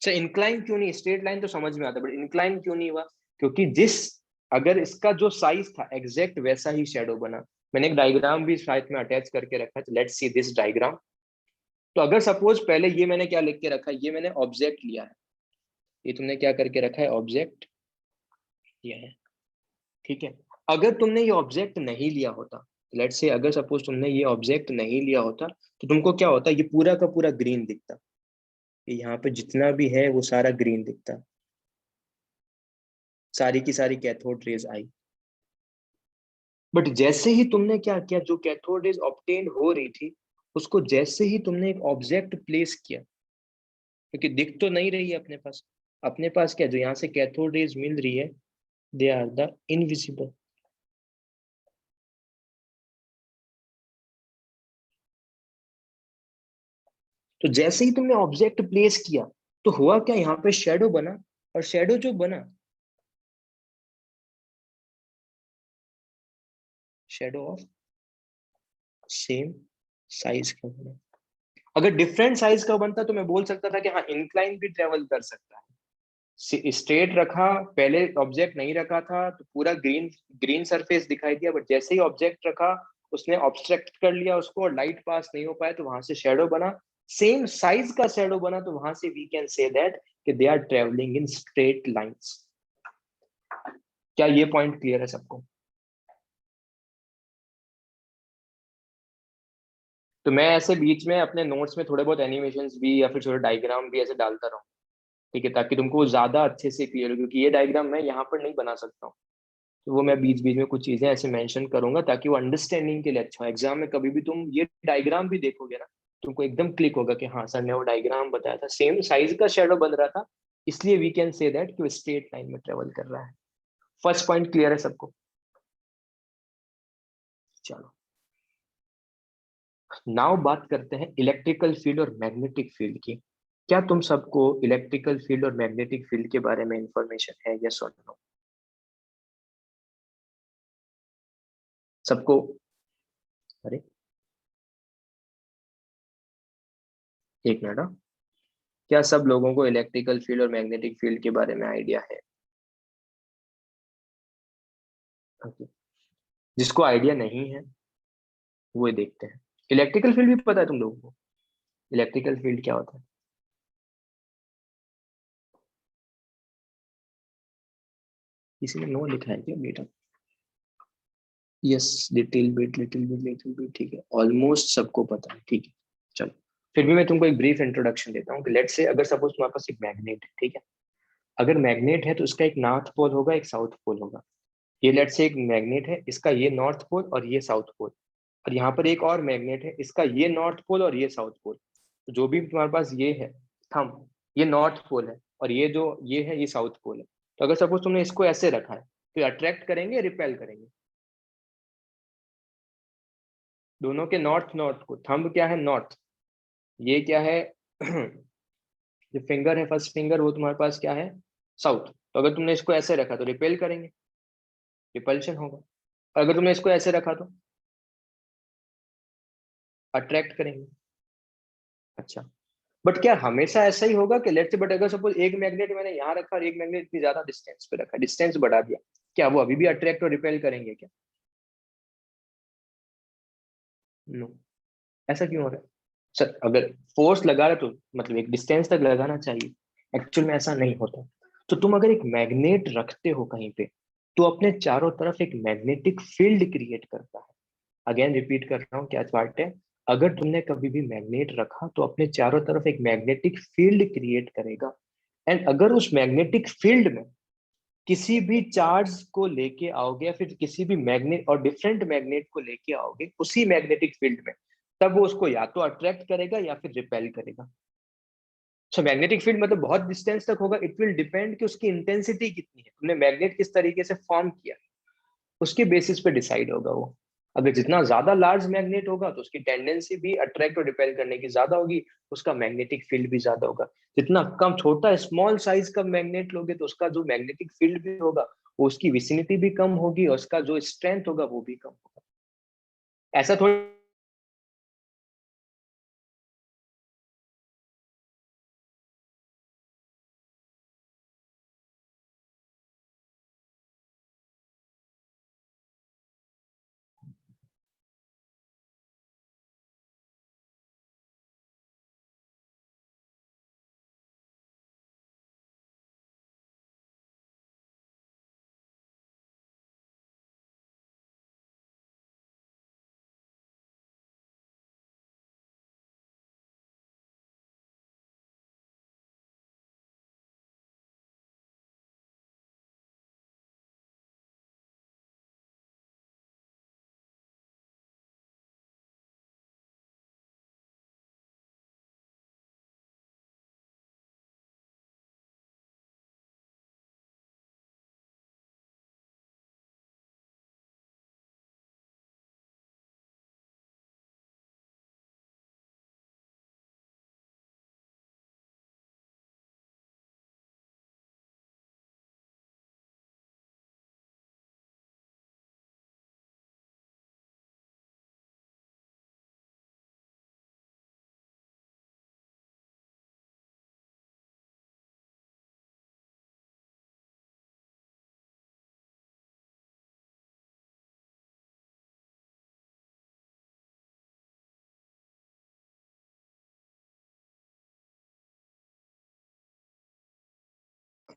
Sir incline क्यों नहीं, स्ट्रेट लाइन तो समझ में आता है, बट इंक्लाइन क्यों नहीं हुआ, क्योंकि जिस, अगर इसका जो साइज था एग्जैक्ट वैसा ही शेडो बना। मैंने एक डायग्राम भी साइड में अटैच करके रखा है, लेट्स सी दिस डायग्राम। तो अगर सपोज पहले ये मैंने क्या लिख के रखा है, ये मैंने ऑब्जेक्ट लिया है, ये तुमने क्या करके रखा है, ऑब्जेक्ट लिया है, ठीक है। अगर तुमने ये ऑब्जेक्ट नहीं लिया होता, लेट्स से अगर सपोज तुमने ये ऑब्जेक्ट नहीं लिया होता, तो तुमको क्या होता, ये पूरा का पूरा ग्रीन दिखता, ये यहाँ पे जितना भी है वो सारा ग्रीन दिखता, सारी की सारी कैथोड रेज आई। बट जैसे ही तुमने क्या किया, जो कैथोड रेज ऑब्टेन हो रही थी उसको जैसे ही तुमने एक ऑब्जेक्ट प्लेस किया, क्योंकि दिख तो नहीं रही है अपने पास क्या, जो यहाँ से कैथोड रेज मिल रही है, दे आर द इनविजिबल। तो जैसे ही तुमने ऑब्जेक्ट प्लेस किया तो हुआ क्या, यहाँ पे शेडो बना, और शेडो जो बना, शेडो ऑफ सेम साइज का बना। अगर डिफरेंट साइज का बनता तो मैं बोल सकता था कि हाँ इंक्लाइन भी ट्रेवल कर सकता है। स्ट्रेट रखा, पहले ऑब्जेक्ट नहीं रखा था तो पूरा ग्रीन ग्रीन सरफेस दिखाई दिया, बट जैसे ही ऑब्जेक्ट रखा उसने ऑब्स्ट्रक्ट कर लिया उसको और लाइट पास नहीं हो पाया, तो वहां से शेडो बना, सेम साइज का शेडो बना, तो वहां से वी कैन से दैट कि they are travelling in straight lines. क्या ये पॉइंट क्लियर है सबको? तो मैं ऐसे बीच में अपने नोट्स में थोड़े बहुत एनिमेशंस भी या फिर छोटे डायग्राम भी ऐसे डालता रहूं, ठीक है, ताकि तुमको ज्यादा अच्छे से क्लियर हो, क्योंकि ये डायग्राम मैं यहाँ पर नहीं बना सकता हूँ, तो वो मैं बीच बीच में कुछ चीजें ऐसे मेंशन करूंगा ताकि वो अंडरस्टैंडिंग के लिए अच्छा हो। एग्जाम में कभी भी तुम ये डायग्राम भी देखोगे ना, तुमको एकदम क्लिक होगा कि हाँ सर ने वो डायग्राम बताया था, सेम साइज का शेडो बन रहा था, इसलिए वी कैन से दैट कि वो स्ट्रेट लाइन में ट्रेवल कर रहा है। फर्स्ट पॉइंट क्लियर है सबको? चलो नाउ बात करते हैं इलेक्ट्रिकल फील्ड और मैग्नेटिक फील्ड की। क्या तुम सबको इलेक्ट्रिकल फील्ड और मैग्नेटिक फील्ड के बारे में इंफॉर्मेशन है, यस और नो? सबको? अरे एक मिनट, हाँ। क्या सब लोगों को इलेक्ट्रिकल फील्ड और मैग्नेटिक फील्ड के बारे में आइडिया है? ओके, जिसको आइडिया नहीं है वो ये देखते हैं। इलेक्ट्रिकल फील्ड भी पता है तुम लोगों को? इलेक्ट्रिकल फील्ड क्या होता है? किसी ने नो लिखा है क्या बेटा? यस, लिटिल बिट, ठीक है, ऑलमोस्ट सबको पता है, ठीक है। चलो फिर भी मैं तुमको एक ब्रीफ इंट्रोडक्शन देता हूँ कि लेट्स से अगर सपोज तुम्हारे पास एक मैग्नेट है, ठीक है। अगर मैग्नेट है तो इसका एक नॉर्थ पोल होगा, एक साउथ पोल होगा। ये लेट्स से एक मैग्नेट है, इसका ये नॉर्थ पोल और ये साउथ पोल, और यहाँ पर एक और मैग्नेट है, इसका ये नॉर्थ पोल और ये साउथ पोल। तो जो भी तुम्हारे पास ये है थंब, ये नॉर्थ पोल है, और ये जो ये है ये साउथ पोल है। तो अगर सपोज तुमने इसको ऐसे रखा है तो अट्रैक्ट करेंगे, रिपेल करेंगे? दोनों के नॉर्थ नॉर्थ को, थंब क्या है नॉर्थ, ये क्या है जो फिंगर है फर्स्ट फिंगर वो तुम्हारे पास क्या है साउथ। तो अगर तुमने इसको ऐसे रखा तो रिपेल करेंगे, रिपल्शन होगा। अगर तुमने इसको ऐसे रखा तो अट्रैक्ट करेंगे। अच्छा, बट क्या हमेशा ऐसा ही होगा कि लेट्स से, बट अगर सपोज एक मैग्नेट मैंने यहाँ रखा और एक मैग्नेट इतनी ज्यादा डिस्टेंस पे रखा, डिस्टेंस बढ़ा दिया, क्या वो अभी भी अट्रैक्ट और रिपेल करेंगे क्या? नो। ऐसा क्यों हो रहा है सर? अगर फोर्स लगा रहे तो मतलब एक डिस्टेंस तक लगाना चाहिए, एक्चुअल में ऐसा नहीं होता। तो तुम अगर एक मैग्नेट रखते हो कहीं पे, तो अपने चारों तरफ एक मैग्नेटिक फील्ड क्रिएट करता है। अगेन रिपीट कर रहा हूँ क्या पार्ट है। अगर तुमने कभी भी मैग्नेट रखा तो अपने चारों तरफ एक मैग्नेटिक फील्ड क्रिएट करेगा। एंड अगर उस मैग्नेटिक फील्ड में किसी भी चार्ज को लेके आओगे या फिर किसी भी मैग्नेट और डिफरेंट मैग्नेट को लेके आओगे उसी मैग्नेटिक फील्ड में, तब वो उसको या तो अट्रैक्ट करेगा या फिर रिपेल करेगा। सो मैग्नेटिक फील्ड मतलब बहुत डिस्टेंस तक होगा, इट विल डिपेंड कि उसकी इंटेंसिटी कितनी है, तुमने मैग्नेट किस तरीके से फॉर्म किया, उसके बेसिस पे डिसाइड होगा वो। अगर जितना ज्यादा लार्ज मैग्नेट होगा तो उसकी टेंडेंसी भी अट्रैक्ट और रिपेल करने की ज्यादा होगी, उसका मैग्नेटिक फील्ड भी ज्यादा होगा। जितना कम छोटा स्मॉल साइज का मैग्नेट लोगे तो उसका जो मैग्नेटिक फील्ड भी होगा वो उसकी विसिनिटी भी कम होगी और उसका जो स्ट्रेंथ होगा वो भी कम होगा। ऐसा थोड़ा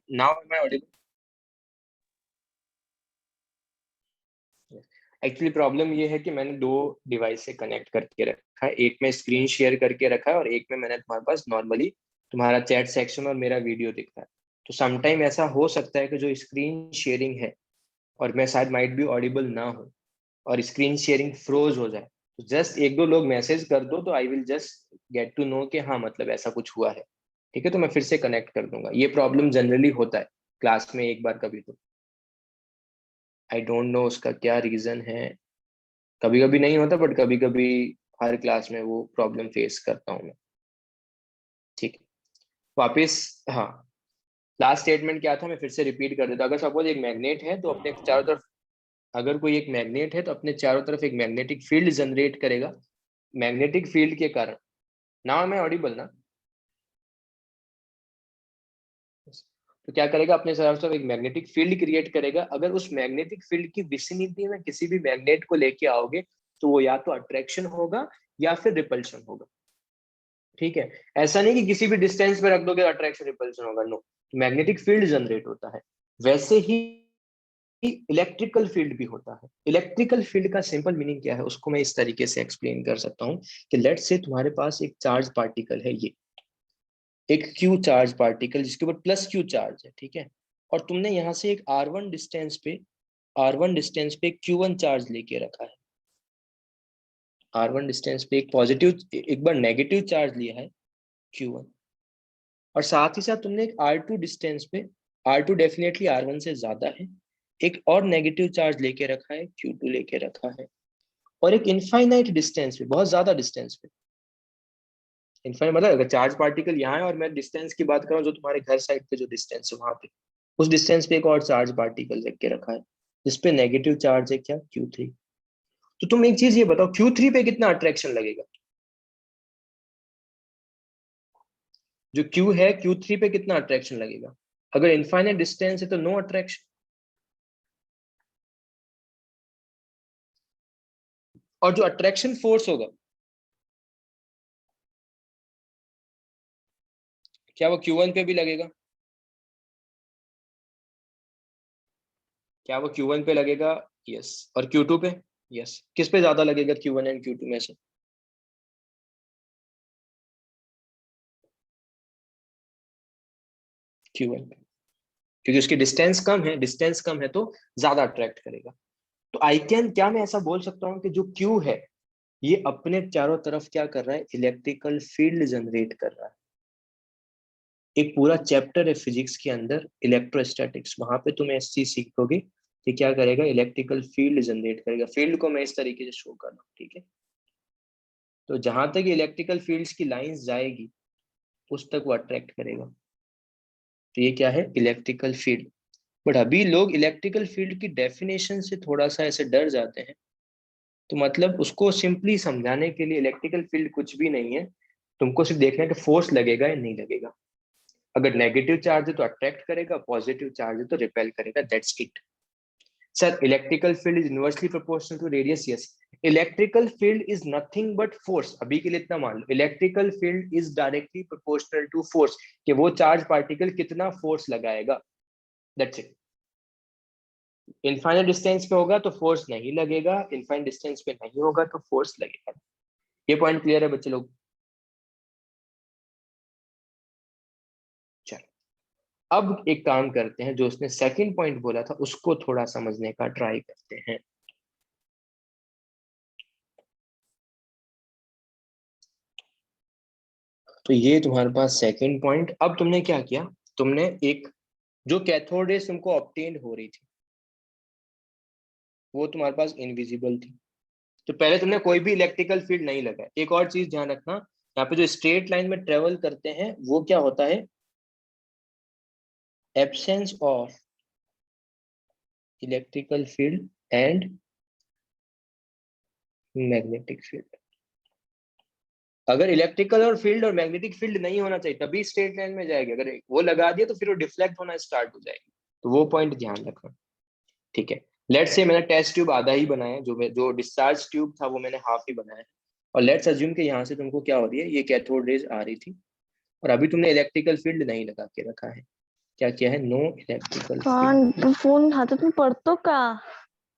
नाउ मैं ऑडिबल? एक्चुअली प्रॉब्लम ये है कि मैंने दो डिवाइस से कनेक्ट करके रखा है, एक में स्क्रीन शेयर करके रखा है और एक में मैंने तुम्हारे पास नॉर्मली तुम्हारा चैट सेक्शन और मेरा वीडियो दिख रहा है। तो समटाइम ऐसा हो सकता है कि जो स्क्रीन शेयरिंग है और मैं शायद माइट भी ऑडिबल ना हो और स्क्रीन शेयरिंग फ्रोज हो जाए, तो जस्ट एक दो लोग मैसेज कर दो तो I will just get to know कि हाँ मतलब ऐसा कुछ हुआ है। ठीक है, तो मैं फिर से कनेक्ट कर दूंगा। ये प्रॉब्लम जनरली होता है क्लास में एक बार कभी तो। आई डोंट नो उसका क्या रीजन है, कभी कभी नहीं होता बट कभी कभी हर क्लास में वो प्रॉब्लम फेस करता हूँ मैं। ठीक है, वापिस, हाँ, लास्ट स्टेटमेंट क्या था मैं फिर से रिपीट कर देता हूँ। अगर सपोज एक मैग्नेट है तो अपने चारों तरफ, अगर कोई एक मैग्नेट है तो अपने चारों तरफ एक मैग्नेटिक फील्ड जनरेट करेगा। मैग्नेटिक फील्ड के कारण, नाउ मैं ऑडिबल ना, तो क्या करेगा, अपने चारों तरफ एक मैग्नेटिक फील्ड क्रिएट करेगा। अगर उस मैग्नेटिक फील्ड की विसिनिटी में किसी भी मैग्नेट को लेके आओगे तो वो या तो अट्रैक्शन होगा या फिर रिपल्शन होगा। ठीक है, ऐसा नहीं कि किसी भी डिस्टेंस पे रख दोगे अट्रैक्शन रिपल्शन होगा, नो, मैग्नेटिक फील्ड जनरेट होता है। वैसे ही इलेक्ट्रिकल फील्ड भी होता है। इलेक्ट्रिकल फील्ड का सिंपल मीनिंग क्या है उसको मैं इस तरीके से एक्सप्लेन कर सकता हूँ कि लेट्स से तुम्हारे पास एक चार्ज पार्टिकल है, ये एक क्यू चार्ज पार्टिकल जिसके ऊपर प्लस क्यू चार्ज है, ठीक है, और तुमने यहाँ से एक R1 डिस्टेंस पे एक Q1 चार्ज लेके रखा है। R1 डिस्टेंस पे एक पॉजिटिव, एक बार नेगेटिव चार्ज लिया है Q1, और साथ ही साथ तुमने एक R2 डिस्टेंस पे, R2 डेफिनेटली R1 से ज्यादा है, एक और नेगेटिव चार्ज लेके रखा है, Q2 लेके रखा है, और एक इनफाइनाइट डिस्टेंस पे, बहुत ज्यादा डिस्टेंस पे, इनफाइनाइट मतलब अगर चार्ज पार्टिकल यहाँ है और मैं डिस्टेंस की बात कर रहा हूँ जो तुम्हारे घर साइड पे जो डिस्टेंस है वहां पे, उस डिस्टेंस पे एक और चार्ज पार्टिकल रख के रखा है जिसपे नेगेटिव चार्ज है क्या, Q3। तो तुम एक चीज ये बताओ, Q3 पे कितना अट्रैक्शन लगेगा, जो Q है Q3 पे कितना अट्रैक्शन लगेगा। अगर इनफाइनाइट डिस्टेंस है तो नो अट्रैक्शन, और जो अट्रैक्शन फोर्स होगा क्या वो Q1 पे भी लगेगा, क्या वो Q1 पे लगेगा, यस, और Q2 पे, यस, किस पे ज्यादा लगेगा Q1 एंड Q2 में से, Q1 पे, क्योंकि उसकी डिस्टेंस कम है तो ज्यादा अट्रैक्ट करेगा। तो आई कैन, क्या मैं ऐसा बोल सकता हूँ कि जो Q है ये अपने चारों तरफ क्या कर रहा है, इलेक्ट्रिकल फील्ड जनरेट कर रहा है। एक पूरा चैप्टर है फिजिक्स के अंदर इलेक्ट्रोस्टैटिक्स, वहां पे तुम ऐसी चीज सीखोगे कि क्या करेगा, इलेक्ट्रिकल फील्ड जनरेट करेगा। फील्ड को मैं इस तरीके से शो कर रहा हूँ, ठीक है, तो जहां तक इलेक्ट्रिकल फील्ड्स की लाइंस जाएगी उस तक वो अट्रैक्ट करेगा। तो ये क्या है, इलेक्ट्रिकल फील्ड। बट अभी लोग इलेक्ट्रिकल फील्ड की डेफिनेशन से थोड़ा सा ऐसे डर जाते हैं। तो मतलब उसको सिंपली समझाने के लिए, इलेक्ट्रिकल फील्ड कुछ भी नहीं है, तुमको सिर्फ देखना है कि फोर्स लगेगा या नहीं लगेगा। अगर नेगेटिव चार्ज है तो अट्रैक्ट करेगा, पॉजिटिव चार्ज है तो रिपेल करेगा, that's it. Sir electrical field is inversely proportional to radius, yes, electrical field is nothing but force. अभी के लिए इतना मान लो, electrical field is directly proportional to force, कि वो चार्ज पार्टिकल कितना फोर्स लगाएगा, दैट्स इट। इनफाइनाइट डिस्टेंस पे होगा तो फोर्स नहीं लगेगा, इनफाइनाइट डिस्टेंस पे नहीं होगा तो फोर्स लगेगा। ये पॉइंट क्लियर है बच्चे लोग। चलो अब एक काम करते हैं, जो उसने सेकंड पॉइंट बोला था उसको थोड़ा समझने का ट्राई करते हैं। तो ये तुम्हारे पास सेकंड पॉइंट। अब तुमने क्या किया, तुमने एक, जो कैथोड रेज तुमको ऑब्टेन हो रही थी वो तुम्हारे पास इनविजिबल थी, तो पहले तुमने कोई भी इलेक्ट्रिकल फील्ड नहीं लगाया। एक और चीज ध्यान रखना, यहाँ पे जो स्ट्रेट लाइन में ट्रेवल करते हैं वो क्या होता है, absence of electrical field and magnetic field. अगर इलेक्ट्रिकल और फील्ड और मैग्नेटिक फील्ड नहीं होना चाहिए तभी स्ट्रेट लाइन में जाएगी, अगर वो लगा दिया तो फिर वो डिफ्लेक्ट होना स्टार्ट हो जाएगी। तो वो पॉइंट ध्यान रखना, ठीक है। लेट्स से मैंने टेस्ट ट्यूब आधा ही बनाया, जो डिस्चार्ज ट्यूब था वो मैंने हाफ ही बनाया है, और लेट्स अज्यूम कि यहाँ से तुमको क्या हो रही है, ये कैथोड रेज आ रही थी और अभी तुमने इलेक्ट्रिकल फील्ड नहीं लगा के रखा है। क्या किया है, नो इलेक्ट्रिकल फील्ड। फोन हातात मी पडतो का?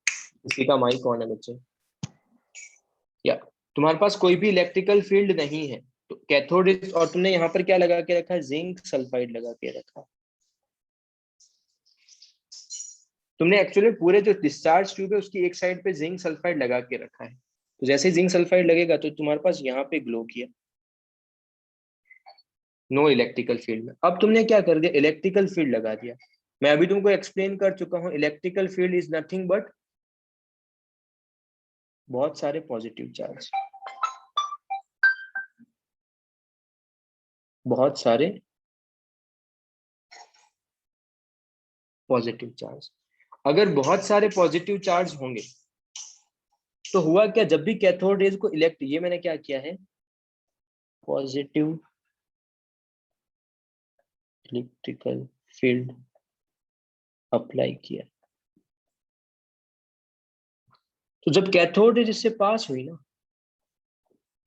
किसी का माइक ऑन है बच्चे, या तुम्हारे पास कोई भी इलेक्ट्रिकल फील्ड नहीं है, तो कैथोड रेज, और तुमने यहाँ पर क्या लगा के रखा है, जिंक सल्फाइड लगा के रखा है। तुमने एक्चुअली पूरे जो डिस्चार्ज ट्यूब है उसकी एक साइड पे जिंक सल्फाइड लगा के रखा है। तो जैसे जिंक सल्फाइड लगेगा तो तुम्हारे पास यहाँ पे ग्लो किया, नो इलेक्ट्रिकल फील्ड में। अब तुमने क्या कर दिया, इलेक्ट्रिकल फील्ड लगा दिया। मैं अभी तुमको एक्सप्लेन कर चुका हूँ, electrical field is nothing but बहुत सारे पॉजिटिव चार्ज, बहुत सारे पॉजिटिव चार्ज। अगर बहुत सारे पॉजिटिव चार्ज होंगे तो हुआ क्या, जब भी कैथोड रेज को इलेक्ट, ये मैंने क्या किया है, पॉजिटिव इलेक्ट्रिकल फील्ड अप्लाई किया, तो जब कैथोड रेज इससे पास हुई ना,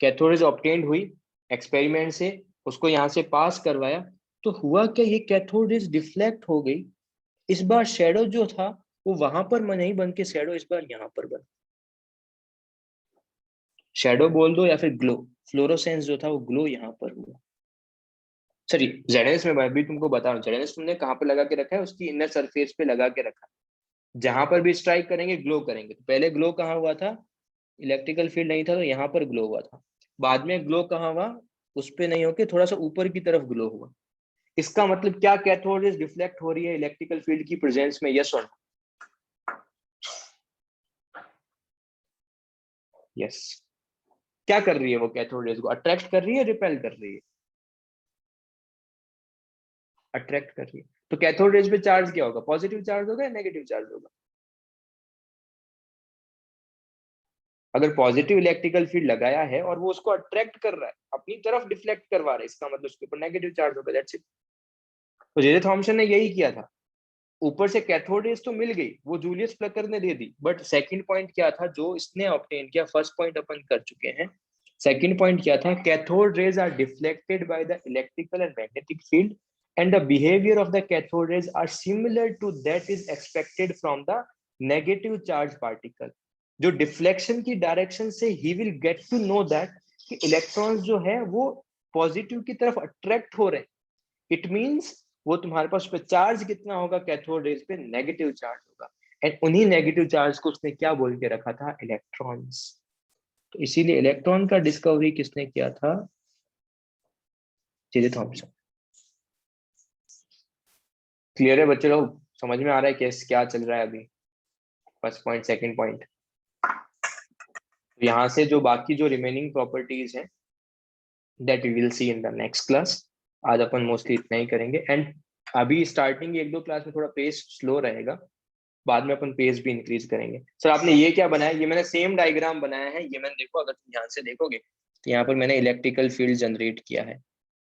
कैथोड रेज ऑब्टेन्ड हुई एक्सपेरिमेंट से, उसको यहाँ से पास करवाया, तो हुआ क्या, ये कैथोड रेज डिफ्लेक्ट हो गई। इस बार शेडो जो था वो वहां पर नहीं बन के शेडो इस बार यहाँ पर बना। शेडो बोल दो या फिर ग्लो, फ्लोरोसेंस जो था वो ग्लो यहाँ पर हुआ। सॉरी, जेडेंस में मैं भी तुमको बता रहा हूँ, जेडेंस तुमने कहाँ पे लगा के रखा है, उसकी इनर सरफेस पे लगा के रखा है। जहां पर भी स्ट्राइक करेंगे ग्लो करेंगे। तो पहले ग्लो कहाँ हुआ था, इलेक्ट्रिकल फील्ड नहीं था तो यहाँ पर ग्लो हुआ था। बाद में ग्लो कहाँ हुआ, उस पे नहीं होके थोड़ा सा ऊपर की तरफ ग्लो हुआ। इसका मतलब क्या, कैथोड रेज डिफ्लेक्ट हो रही है इलेक्ट्रिकल फील्ड की प्रेजेंस में, यस और यस। क्या कर रही है वो, कैथोड रेज को अट्रैक्ट कर रही है, रिपेल कर रही है, अट्रैक्ट कर रही है। तो कैथोड रेज पे चार्ज क्या होगा, पॉजिटिव चार्ज होगा या नेगेटिव चार्ज होगा। अगर पॉजिटिव इलेक्ट्रिकल फील्ड लगाया है और वो उसको अट्रैक्ट कर रहा है, अपनी तरफ डिफ्लेक्ट करवा रहा है, इसका मतलब उसके ऊपर नेगेटिव चार्ज होगा, दैट्स इट। तो जे थॉमसन ने यही किया था, ऊपर से कैथोड रेज तो मिल गई, वो जूलियस प्लकर ने दे दी, बट सेकंड पॉइंट क्या था जो इसने ऑब्टेन किया, फर्स्ट पॉइंट अपन कर चुके हैं, सेकंड पॉइंट क्या था, cathode rays are deflected by the electrical and magnetic field and the behavior of the cathode rays are similar to that is expected from the negative charge particle। जो deflection की direction से ही will get to know that कि electrons जो है वो positive की तरफ अट्रैक्ट हो रहे हैं। इट मींस वो तुम्हारे पास पे चार्ज कितना होगा, कैथोड रेज पे नेगेटिव चार्ज होगा। एंड उन्हीं नेगेटिव चार्ज को उसने क्या बोल के रखा था, इलेक्ट्रॉन्स। तो इसीलिए इलेक्ट्रॉन का डिस्कवरी किसने किया था, जे थॉमसन। क्लियर है बच्चे लोग, समझ में आ रहा है कैसे क्या चल रहा है अभी, फर्स्ट पॉइंट सेकंड पॉइंट। यहाँ से जो बाकी जो रिमेनिंग प्रॉपर्टीज हैं that we will see in the next class. आज अपन मोस्टली इतना ही करेंगे, एंड अभी स्टार्टिंग एक दो क्लास में थोड़ा पेस स्लो रहेगा, बाद में अपन पेस भी इंक्रीज करेंगे। सर आपने ये क्या बनाया, ये मैंने सेम डायग्राम बनाया है, ये मैंने देखो अगर तुम ध्यान से देखोगे तो यहाँ पर मैंने इलेक्ट्रिकल फील्ड जनरेट किया है,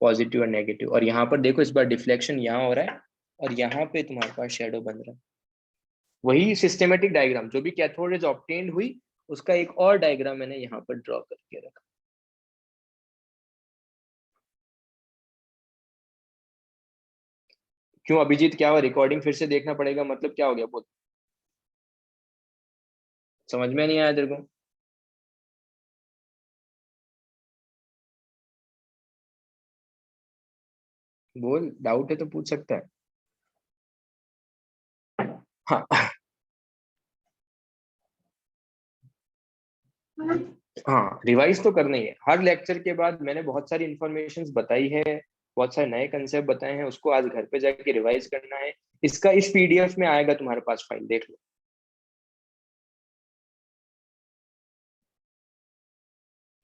पॉजिटिव और नेगेटिव, और यहाँ पर देखो इस बार डिफ्लेक्शन यहाँ हो रहा है और यहाँ पे तुम्हारे पास शेडो बन रहा है। वही सिस्टेमेटिक डायग्राम जो भी कैथोड रेज ऑब्टेन्ड हुई उसका एक और डायग्राम मैंने यहाँ पर ड्रॉ करके रखा। क्यों अभिजीत, क्या हुआ, रिकॉर्डिंग फिर से देखना पड़ेगा, मतलब क्या हो गया, बहुत समझ में नहीं आया तेरे को। बोल, डाउट है तो पूछ सकता है। हाँ हाँ, रिवाइज तो करना ही है। हर लेक्चर के बाद मैंने बहुत सारी इंफॉर्मेशन बताई है, बहुत सारे नए कंसेप्ट बताए हैं, उसको आज घर पे जाके रिवाइज करना है। इसका इस पीडीएफ में आएगा तुम्हारे पास, फाइल देख लो।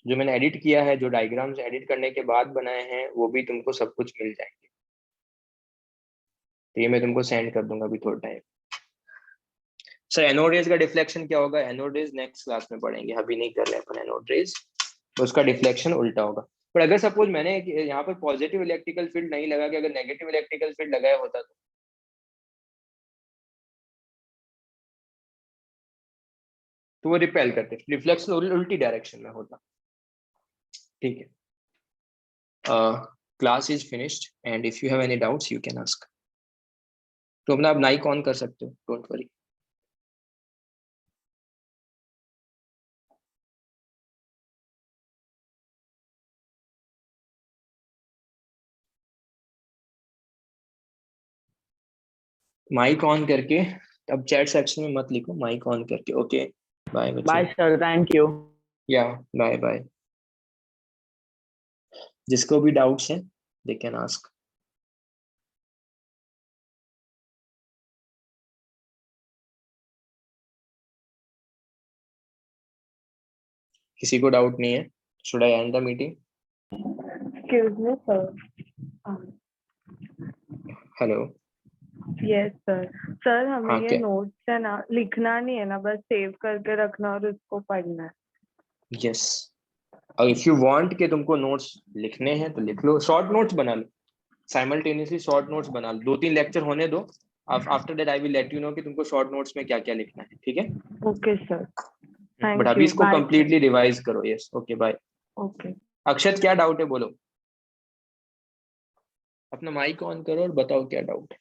जो मैंने एडिट किया है, जो डायग्राम्स एडिट करने के बाद बनाए हैं, वो भी तुमको सब कुछ मिल जाएंगे। तो ये मैं तुमको सेंड कर दूंगा अभी थोड़ा टाइम। सर एनोड रेज का डिफ्लेक्शन क्या होगा, एनोड रेज नेक्स्ट क्लास में पढ़ेंगे, अभी नहीं कर रहे अपन एनोड रेज। तो उसका डिफ्लेक्शन उल्टा होगा। पर अगर सपोज मैंने यहाँ पर पॉजिटिव इलेक्ट्रिकल फील्ड नहीं लगा के अगर नेगेटिव इलेक्ट्रिकल फील्ड लगाया होता तो वो रिपेल करते, रिफ्लेक्शन उल्टी डायरेक्शन में होता। ठीक है, class is finished and if you have any doubts you can ask. तो अपना आप माइक ऑन कर सकते हो, डोंट वरी। माइक ऑन करके, अब चैट सेक्शन में मत लिखो, माइक ऑन करके। ओके बाय बच्चे। Bye, sir. Thank you. या बाय बाय। जिसको भी डाउट्स हैं दे कैन आस्क। किसी को डाउट नहीं है? Should I and the meeting? Excuse me, sir. Hello. Yes, sir. Sir हमें हाँ ये क्या? नोट्स है ना, लिखना नहीं है ना, बस सेव करके रखना और उसको पढ़ना है। यस, और इफ यू वांट कि तुमको नोट्स लिखने हैं तो लिख लो, शॉर्ट नोट्स बना लो, साइमल्टेनियसली शॉर्ट नोट्स बना लो। 2-3 लेक्चर होने दो, after that I will let you know कि तुमको शॉर्ट नोट्स में क्या क्या लिखना है, ठीक है? ओके सर, बट थैंक अभी यू, इसको बाय। कंप्लीटली रिवाइज करो। Yes okay bye. Okay. Akshat क्या डाउट है बोलो, अपना माइक ऑन करो और बताओ क्या डाउट है।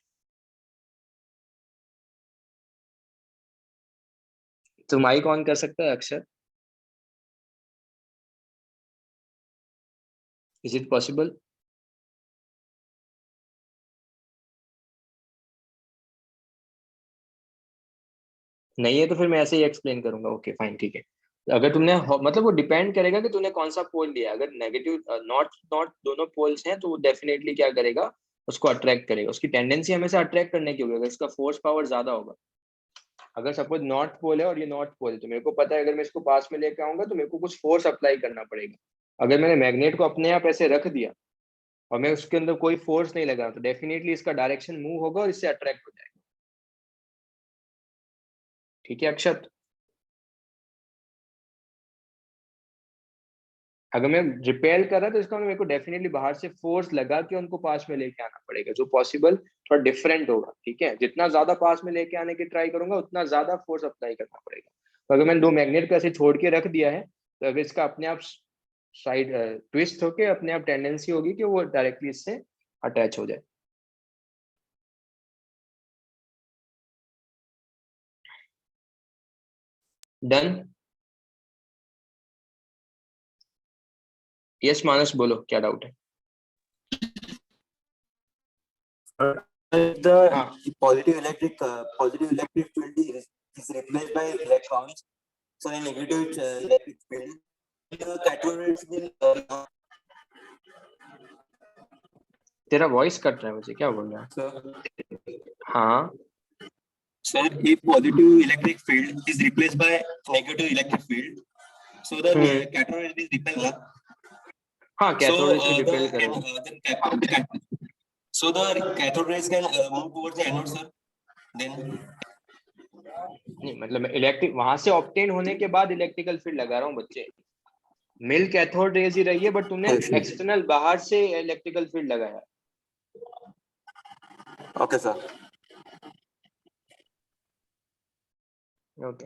तो माइक ऑन कर सकता है अक्षर? Is it possible? नहीं है तो फिर मैं ऐसे ही एक्सप्लेन करूंगा। ओके फाइन ठीक है। अगर तुमने मतलब वो डिपेंड करेगा कि तूने कौन सा पोल लिया। अगर नेगेटिव नॉट नॉट दोनों पोल्स हैं तो वो डेफिनेटली क्या करेगा, उसको अट्रैक्ट करेगा। उसकी टेंडेंसी हमेशा अट्रैक्ट करने की होगी अगर इसका फोर्स पावर ज्यादा होगा। अगर सपोज नॉर्थ पोल है और ये नॉर्थ पोल है तो मेरे को पता है अगर मैं इसको पास में लेके आऊंगा तो मेरे को कुछ फोर्स अप्लाई करना पड़ेगा। अगर मैंने मैग्नेट को अपने आप ऐसे रख दिया और मैं उसके अंदर कोई फोर्स नहीं लगा तो डेफिनेटली इसका डायरेक्शन मूव होगा और इससे अट्रैक्ट हो जाएगा। ठीक है अक्षत? अगर मैं रिपेल कर रहा तो इसका मतलब मेरे को डेफिनेटली बाहर से फोर्स लगा के उनको पास में लेके आना पड़ेगा, जो पॉसिबल थोड़ा डिफरेंट होगा। ठीक है, जितना ज्यादा पास में लेके आने की ट्राई करूंगा उतना ज्यादा फोर्स अप्लाई करना पड़ेगा। तो अगर मैंने दो मैग्नेट को ऐसे छोड़ के रख दिया है तो अगर इसका अपने आप साइड ट्विस्ट होके अपने आप टेंडेंसी होगी कि वो डायरेक्टली इससे अटैच हो जाए। डन? यस मानस बोलो क्या डाउट है? The हाँ positive electric field is replaced by electrons. So a negative electric field, the cathode rays will तेरा वॉइस कट रहा है मुझे, क्या बोल रहा है? हाँ sir, if positive electric field is replaced by negative electric field, so the cathode rays will repel. हाँ So कैथोड रेज भी रिपेल करेगा। so the cathode rays can move towards the anode, sir. Then नहीं मतलब electric वहां से obtain होने के बाद इलेक्ट्रिकल फील्ड लगा रहा हूँ बच्चे। मिल कैथोड रेज ही रही है बट तुमने एक्सटर्नल बाहर से इलेक्ट्रिकल फील्ड लगाया। okay, sir. ओके